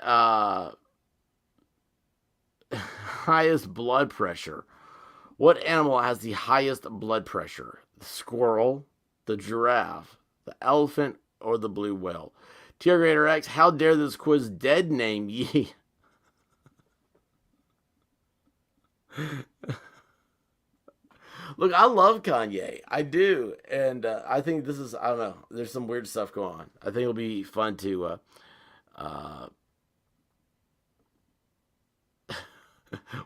highest blood pressure? What animal has the highest blood pressure? The squirrel, the giraffe, the elephant, or the blue whale? TR Grader X, how dare this quiz dead name ye? Look, I love Kanye. I do. And I think this is, I don't know, there's some weird stuff going on. I think it'll be fun to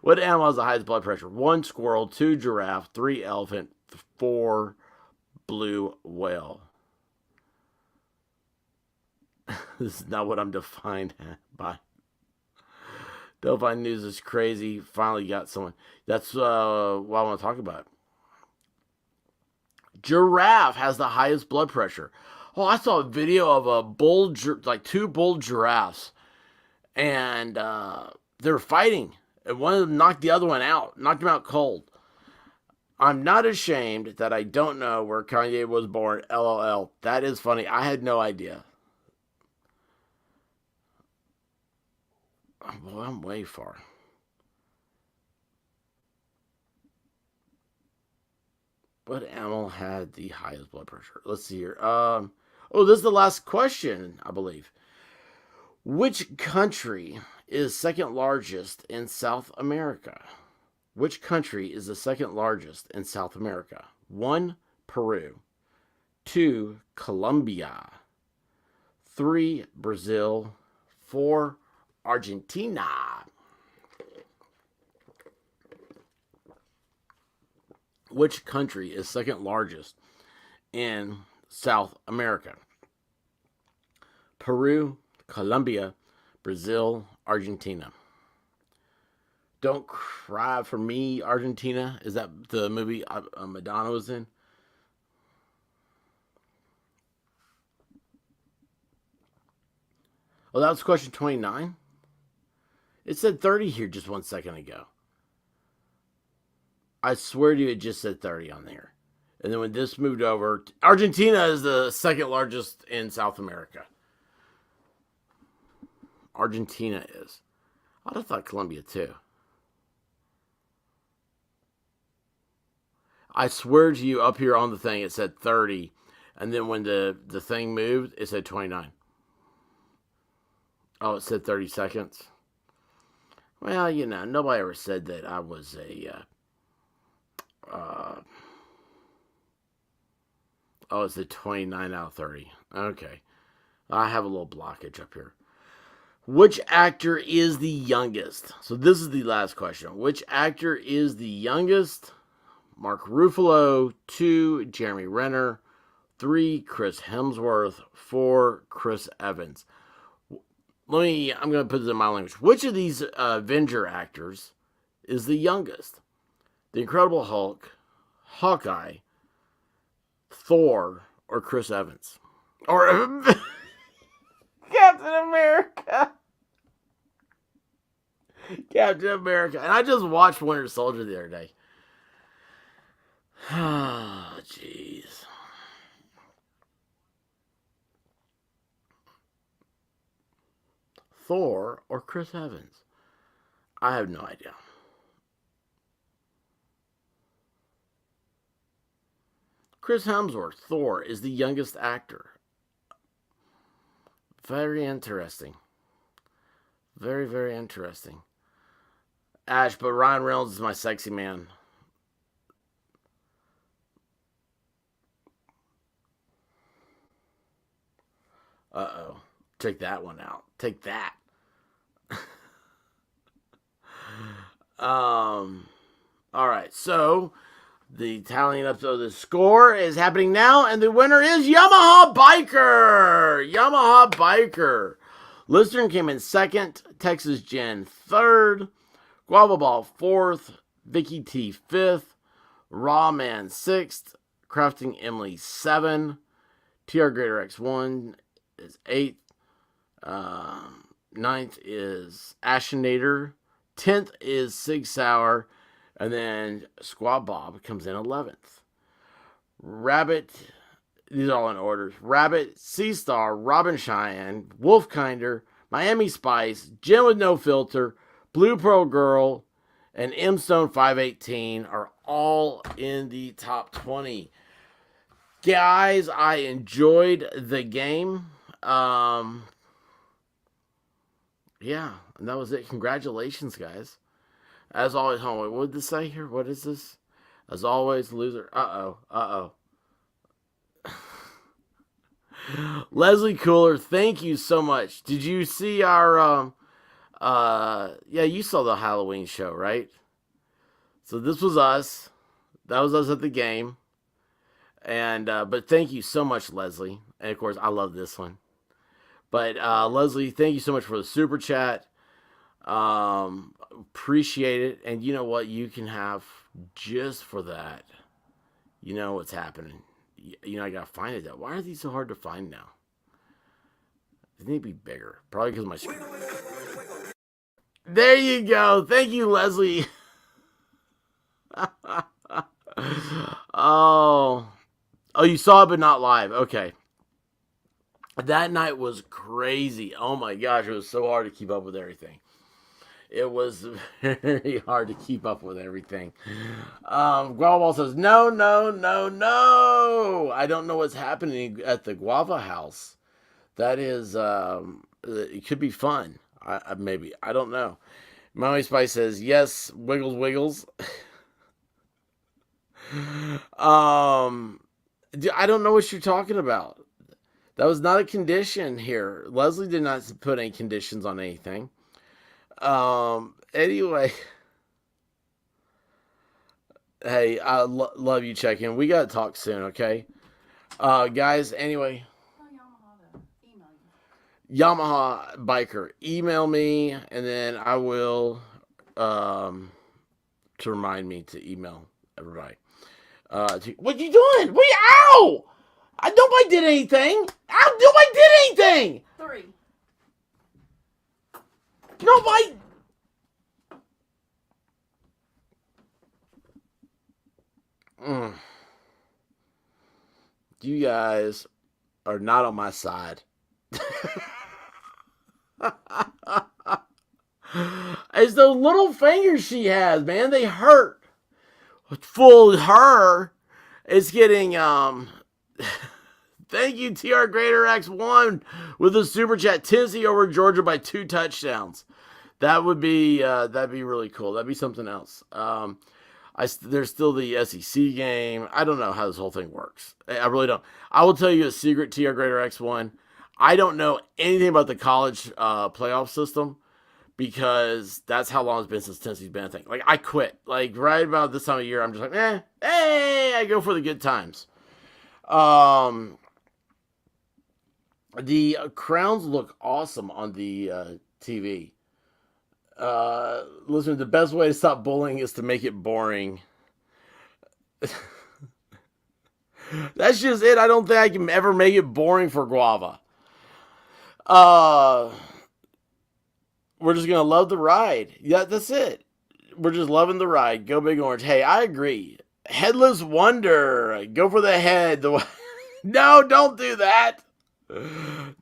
what animal has the highest blood pressure? 1, squirrel. 2, giraffe. 3, elephant. 4, blue whale. This is not what I'm defined by. Delphi News is crazy. Finally got someone. That's what I want to talk about. Giraffe has the highest blood pressure. Oh, I saw a video of a bull, like 2 bull giraffes, and they were fighting. And one of them knocked the other one out, knocked him out cold. I'm not ashamed that I don't know where Kanye was born. LOL. That is funny. I had no idea. Well, I'm way far. What animal had the highest blood pressure? Let's see here. Oh, this is the last question, I believe. Which country is second largest in South America? Which country is the second largest in South America? 1, Peru. 2, Colombia. 3, Brazil. 4, Argentina. Which country is second largest in South America? Peru, Colombia, Brazil, Argentina. Don't Cry for Me, Argentina. Is that the movie Madonna was in? Oh, that was question 29? It said 30 here just 1 second ago. I swear to you, it just said 30 on there. And then when this moved over, Argentina is the second largest in South America. Argentina is. I'd have thought Colombia too. I swear to you, up here on the thing, it said 30. And then when the thing moved, it said 29. Oh, it said 30 seconds. Well, you know, nobody ever said that I was a... it's a 29 out of 30. Okay. I have a little blockage up here. Which actor is the youngest? So this is the last question. Which actor is the youngest? Mark Ruffalo. 2, Jeremy Renner. 3, Chris Hemsworth. 4, Chris Evans. I'm going to put this in my language. Which of these Avenger actors is the youngest? The Incredible Hulk, Hawkeye, Thor, or Chris Evans? Or Captain America. Captain America. And I just watched Winter Soldier the other day. Oh, jeez. Thor or Chris Evans? I have no idea. Chris Hemsworth, Thor, is the youngest actor. Very interesting. Very, very interesting. Ash, but Ryan Reynolds is my sexy man. Uh-oh. Take that one out. Take that. All right, so the tallying up of the score is happening now, and the winner is Yamaha Biker. Yamaha Biker. Lister came in second, Texas Jen third, Guava Ball fourth, Vicky T fifth, Raw Man sixth, Crafting Emily 7, TR Greater X1 is 8th, 9th is Ashinator, 10th is Sig Sauer, and then Squad Bob comes in 11th. Rabbit, these are all in orders. Rabbit, Sea Star, Robin Cheyenne, Wolfkinder, Miami Spice, Jen with No Filter, Blue Pearl Girl, and M Stone 518 are all in the top 20. Guys, I enjoyed the game. Yeah, and that was it. Congratulations, guys. As always, what did this say here? What is this? As always, loser. Uh-oh. Leslie Cooler, thank you so much. Did you see our, yeah, you saw the Halloween show, right? So this was us. That was us at the game. And, but thank you so much, Leslie. And of course, I love this one. But, Leslie, thank you so much for the super chat. Appreciate it. And you know what? You can have just for that. You know what's happening. You know, I gotta find it. Why are these so hard to find now? They need to be bigger. Probably because of my screen. There you go. Thank you, Leslie. Oh, you saw it, but not live. Okay. That night was crazy. Oh my gosh, it was so hard to keep up with everything. It was very hard to keep up with everything. Guava says, no, no, no, no. I don't know what's happening at the Guava house. That is, it could be fun. Maybe. I don't know. Mommy Spice says, yes, wiggles, wiggles. I don't know what you're talking about. That was not a condition here. Leslie did not put any conditions on anything. Anyway. Hey, I love you checking. We got to talk soon, okay? Guys, anyway. Yamaha Biker, email me, and then I will, to remind me to email everybody. What you doing? Ow! Nobody did anything. Ow! Nobody did anything. 3. Nobody. You guys are not on my side. It's those little fingers she has, man. They hurt. Full her. It's getting Thank you, TR Greater X1 with a super chat. Tennessee over Georgia by 2 touchdowns. That would be that'd be really cool. That'd be something else. There's still the SEC game. I don't know how this whole thing works. I really don't. I will tell you a secret, TR Greater X1. I don't know anything about the college playoff system because that's how long it's been since Tennessee's been a thing. Like, I quit. Like, right about this time of year, I'm just like, hey, I go for the good times. The crowns look awesome on the TV. Listen, the best way to stop bullying is to make it boring. That's just it. I don't think I can ever make it boring for Guava. We're just gonna love the ride. Yeah, that's it. We're just loving the ride. Go Big Orange. Hey, I agree. Headless Wonder. Go for the head. No, don't do that.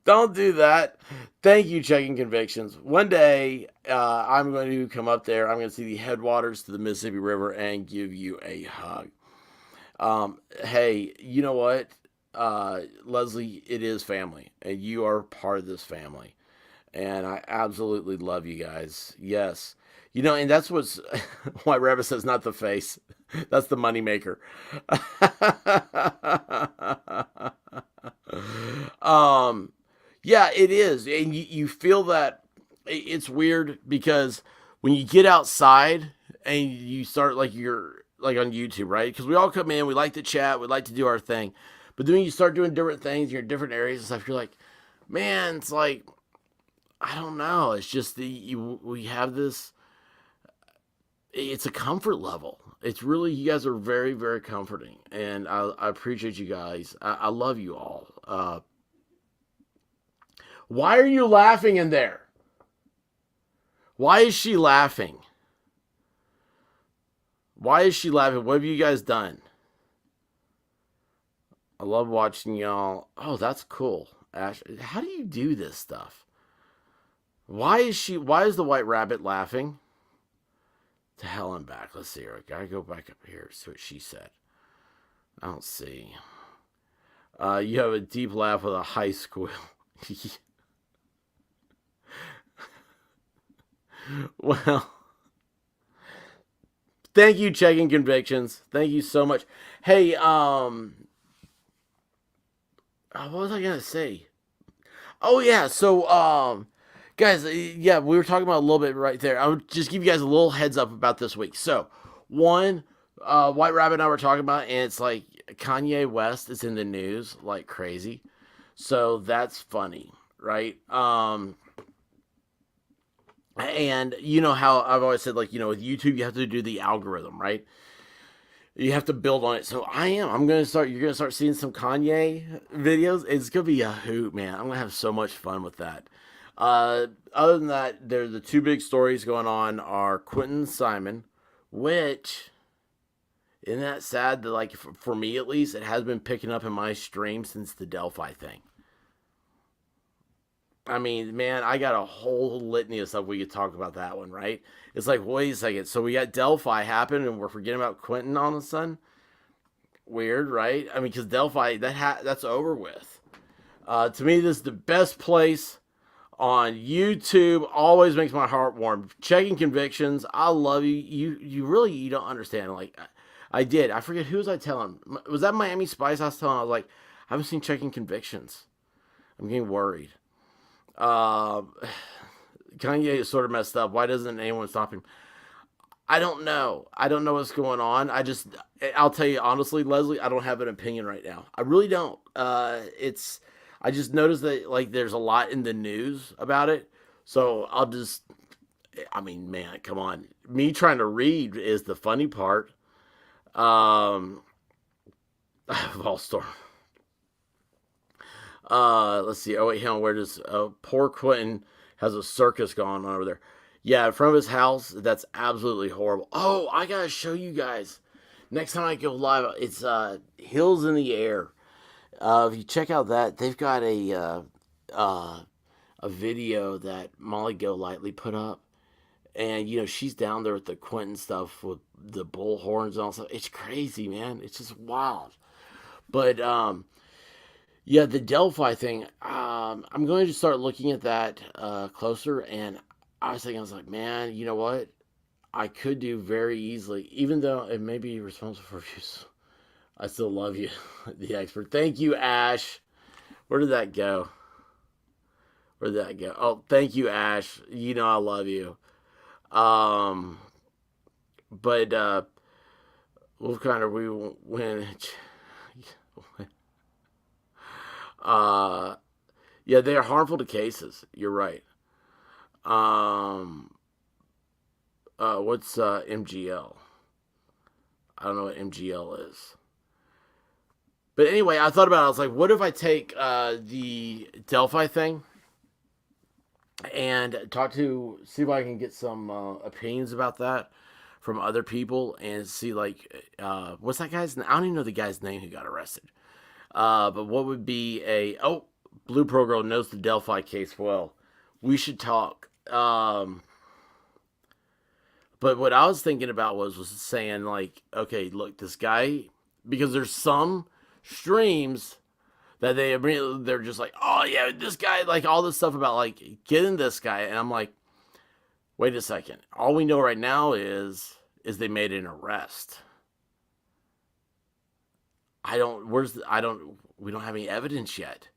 Don't do that. Thank you, Checking Convictions. One day, I'm going to come up there. I'm going to see the headwaters to the Mississippi River and give you a hug. Hey, you know what? Leslie, it is family, and you are part of this family. And I absolutely love you guys. Yes. You know, and that's what's White Rabbit says, not the face. That's the moneymaker. Yeah, it is. And you feel that it's weird because when you get outside and you start like you're like on YouTube, right? Because we all come in, we like to chat, we like to do our thing. But then when you start doing different things, you're in different areas and stuff, you're like, man, it's like, I don't know. It's just we have this, it's a comfort level. It's really, you guys are very, very comforting. And I appreciate you guys. I love you all. Why are you laughing in there? Why is she laughing? Why is she laughing? What have you guys done? I love watching y'all. Oh, that's cool. Ash, how do you do this stuff? Why is the White Rabbit laughing? To hell and back. Let's see her. I gotta go back up here, see what she said. I don't see. You have a deep laugh with a high squeal. Well, thank you, Checking Convictions. Thank you so much. Hey, what was I gonna say? Oh yeah, so guys, yeah, we were talking about a little bit right there. I would just give you guys a little heads up about this week. So, one, White Rabbit and I were talking about, and it's like Kanye West is in the news like crazy. So that's funny, right? And you know how I've always said, like, you know, with YouTube, you have to do the algorithm, right? You have to build on it. So you're going to start seeing some Kanye videos. It's going to be a hoot, man. I'm going to have so much fun with that. Other than that, the two big stories going on are Quentin Simon, which, isn't that sad that, like, for me at least, it has been picking up in my stream since the Delphi thing. I mean, man, I got a whole litany of stuff we could talk about that one, right? It's like, wait a second. So we got Delphi happen, and we're forgetting about Quentin all of a sudden. Weird, right? I mean, because Delphi, that's over with. To me, this is the best place on YouTube. Always makes my heart warm. Checking Convictions. I love you. You really, you don't understand. Like, I did. I forget, who was I telling? Was that Miami Spice I was telling? I was like, I haven't seen Checking Convictions. I'm getting worried. Kanye is sort of messed up. Why doesn't anyone stop him? I don't know. I don't know what's going on. I'll tell you honestly, Leslie, I don't have an opinion right now. I really don't. I just noticed that like there's a lot in the news about it. So I mean, man, come on. Me trying to read is the funny part. Volstorm. Let's see. Oh wait, hang on. Where does poor Quentin has a circus going on over there? Yeah, in front of his house. That's absolutely horrible. Oh, I gotta show you guys. Next time I go live, it's Hills in the Air. If you check out that, they've got a video that Molly Golightly put up, and you know she's down there with the Quentin stuff with the bull horns and all stuff. It's crazy, man. It's just wild. But yeah, the Delphi thing. I'm going to start looking at that closer, and I was like, man, you know what? I could do very easily, even though it may be responsible for views. I still love you, the expert. Thank you, Ash. Where did that go? Oh, thank you, Ash. You know I love you. But what kind of we win? Yeah, they are harmful to cases. You're right. What's MGL? I don't know what MGL is. But anyway, I thought about it. I was like, what if I take the Delphi thing and see if I can get some opinions about that from other people and see, like, what's that guy's name? I don't even know the guy's name who got arrested. But what would be Blue Pro Girl knows the Delphi case well. We should talk. But what I was thinking about was saying, like, okay, look, this guy, because there's some streams that they're just like, oh yeah, this guy, like all this stuff about like getting this guy, and I'm like, wait a second, all we know right now is they made an arrest. We don't have any evidence yet.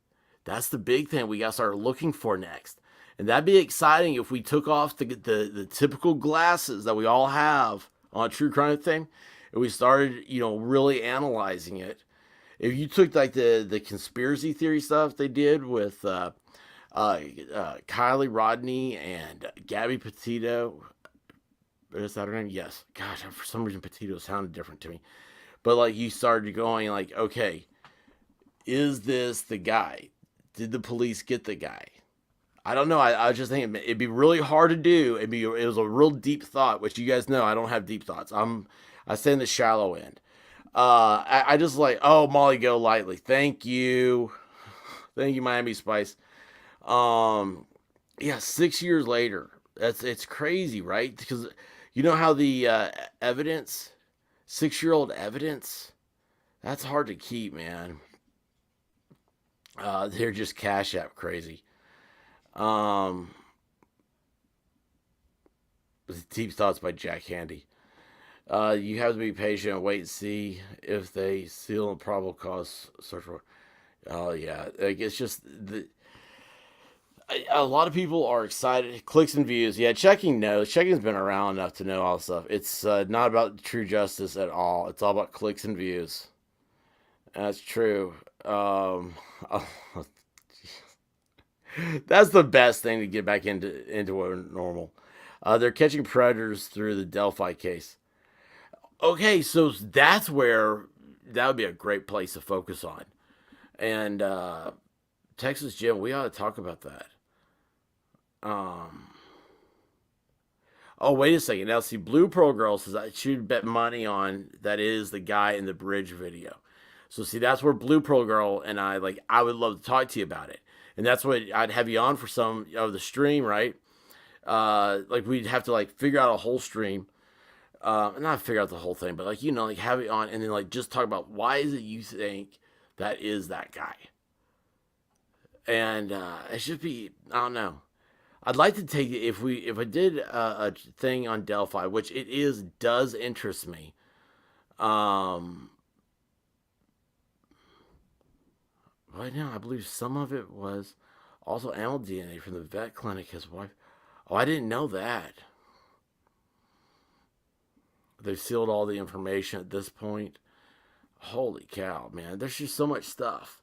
That's the big thing we got to start looking for next. And that'd be exciting if we took off the typical glasses that we all have on a true crime thing, and we started, really analyzing it. If you took like the conspiracy theory stuff they did with Kylie Rodney and Gabby Petito, is that her name? Yes. Gosh, for some reason Petito sounded different to me. But like you started going like, okay, is this the guy? Did the police get the guy? I don't know. I was just thinking it'd be really hard to do. It was a real deep thought, which you guys know I don't have deep thoughts. I stay in the shallow end. I just like, oh, Molly Golightly. Thank you, Miami Spice. Yeah, 6 years later. It's crazy, right? Because you know how the evidence, 6-year-old evidence, that's hard to keep, man. They're just Cash App crazy. Deep Thoughts by Jack Handy. You have to be patient and wait and see if they seal a probable cause search for. Oh yeah, like it's just a lot of people are excited. Clicks and views. Yeah, Checking's been around enough to know all this stuff. It's not about true justice at all. It's all about clicks and views. That's true. That's the best thing to get back into a normal. They're catching predators through the Delphi case. Okay, so that's where that would be a great place to focus on. And Texas Jim, we ought to talk about that. Oh, wait a second. Now, see, Blue Pro Girl says I should bet money on that is the guy in the bridge video. So, see, that's where Blue Pro Girl and I would love to talk to you about it. And that's what I'd have you on for some of the stream, right? Like we'd have to like figure out a whole stream. Not figure out the whole thing, but like, you know, like have it on and then like just talk about why is it you think that is that guy? And it should be, I don't know. I'd like to take it if I did a thing on Delphi, which does interest me. Right now, I believe some of it was also animal DNA from the vet clinic. His wife. Oh, I didn't know that. They've sealed all the information at this point. Holy cow, man! There's just so much stuff.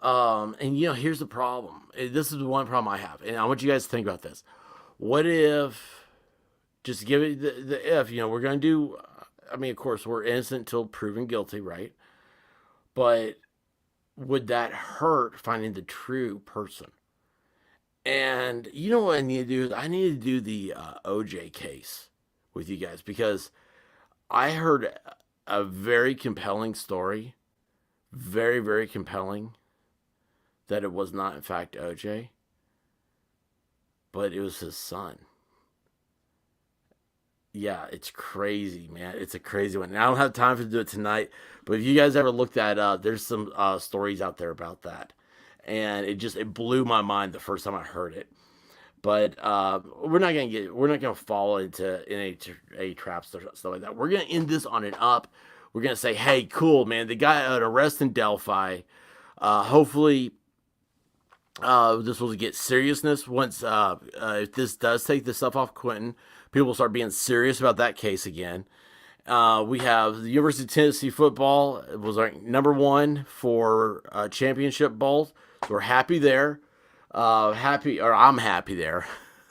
And you know, here's the problem. This is the one problem I have, and I want you guys to think about this. What if, just give it the if, you know, we're going to do, I mean, of course, we're innocent until proven guilty, right? But would that hurt finding the true person? And you know what I need to do? I need to do the OJ case with you guys because I heard a very compelling story, very, very compelling, that it was not in fact OJ, but it was his son. Yeah, it's crazy, man. It's a crazy one. And I don't have time to do it tonight, but if you guys ever look that up, there's some stories out there about that. And it blew my mind the first time I heard it. But we're not gonna fall into NHA traps or stuff like that. We're gonna end this on an up. We're gonna say, hey, cool, man. The guy got an arrest in Delphi. Hopefully, this will get seriousness once if this does take the stuff off Quentin. People will start being serious about that case again. We have the University of Tennessee football. It was ranked #1 for championship bowl. So we're happy there. I'm happy there.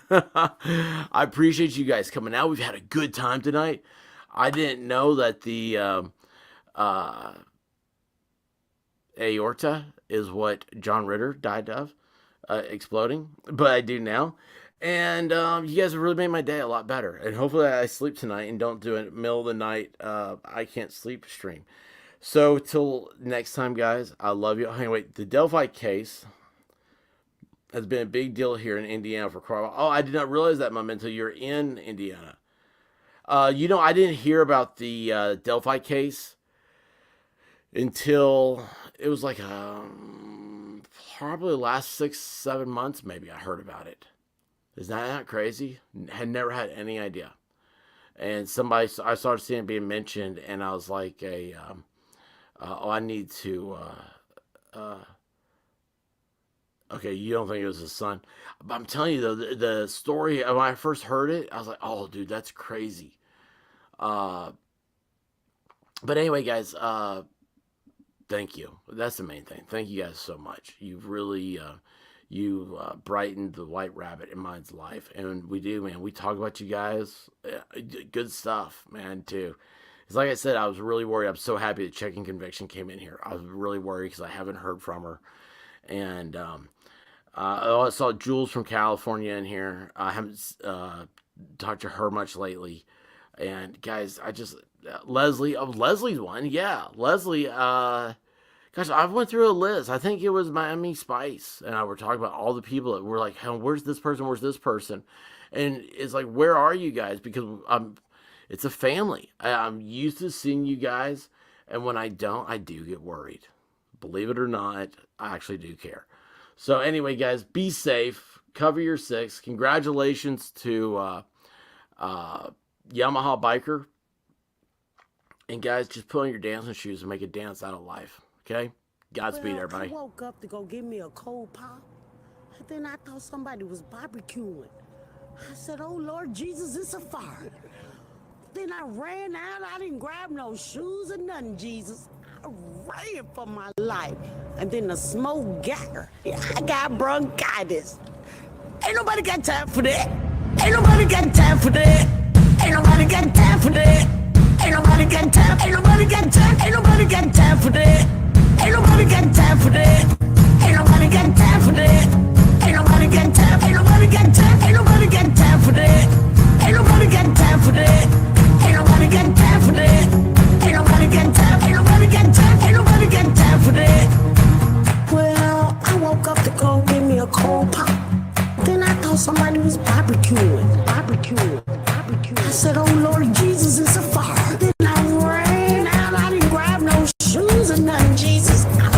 I appreciate you guys coming out. We've had a good time tonight. I didn't know that the aorta is what John Ritter died of, exploding, but I do now. And you guys have really made my day a lot better. And hopefully I sleep tonight and don't do it middle of the night. I can't sleep stream. So till next time, guys, I love you. Anyway, the Delphi case has been a big deal here in Indiana for quite a while. Oh, I did not realize that, Memento. You're in Indiana. You know, I didn't hear about the Delphi case until it was like probably the last 6-7 months, maybe I heard about it. Is that not crazy? Had never had any idea. And I started seeing it being mentioned, and I was like, I need to, okay, you don't think it was his son. But I'm telling you, though, the story, when I first heard it, I was like, oh, dude, that's crazy. But anyway, guys, thank you. That's the main thing. Thank you guys so much. You've really, brightened the White Rabbit in mine's life. And we do, man. We talk about you guys. Good stuff, man, too. It's like I said, I was really worried. I'm so happy that Checking Conviction came in here. I was really worried because I haven't heard from her. And I saw Jules from California in here. I haven't talked to her much lately. And guys, I just Leslie's one. Yeah, Leslie. Gosh, I went through a list. I think it was Miami Spice, and I were talking about all the people that were like, hey, where's this person? Where's this person? And it's like, where are you guys? Because it's a family. I'm used to seeing you guys, and when I don't, I do get worried. Believe it or not, I actually do care. So anyway, guys, be safe. Cover your six. Congratulations to Yamaha Biker. And guys, just put on your dancing shoes and make a dance out of life. Okay? Godspeed, everybody. I woke up to go get me a cold pop. And then I thought somebody was barbecuing. I said, oh, Lord Jesus, it's a fire. Then I ran out. I didn't grab no shoes or nothing, Jesus. I ran for my life. And then the smoke got her. I got bronchitis. Ain't nobody got time for that. Ain't nobody got time for that. Ain't nobody got time for that. Ain't nobody got time. Ain't nobody got time. Ain't nobody got time for that. Ain't nobody got time for that. Ain't nobody got time for that. Ain't nobody got time. Ain't nobody got time. Ain't nobody got time for that. Ain't nobody got time for that. Ain't nobody got time for that. Ain't nobody got time. Ain't nobody got time. Ain't nobody got time for that. Well, I woke up to go get Lord Jesus, it's a fire. Then I ran out, I didn't grab no shoes or nothing, Jesus. I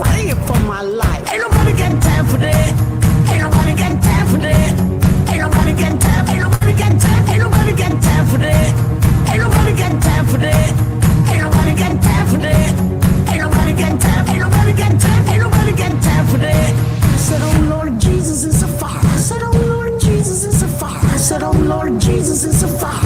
ran for my life. Ain't nobody got time for that. Ain't nobody got time for that. Ain't nobody got time. Ain't nobody got time. Ain't nobody got time for that. Ain't nobody got time for that. Ain't nobody got time for that. Ain't nobody got time. Ain't nobody got time. Ain't nobody got time for that. I said, oh Lord Jesus, it's a fire. I said, oh Lord Jesus, it's a fire. I said, oh Lord Jesus, it's a fire.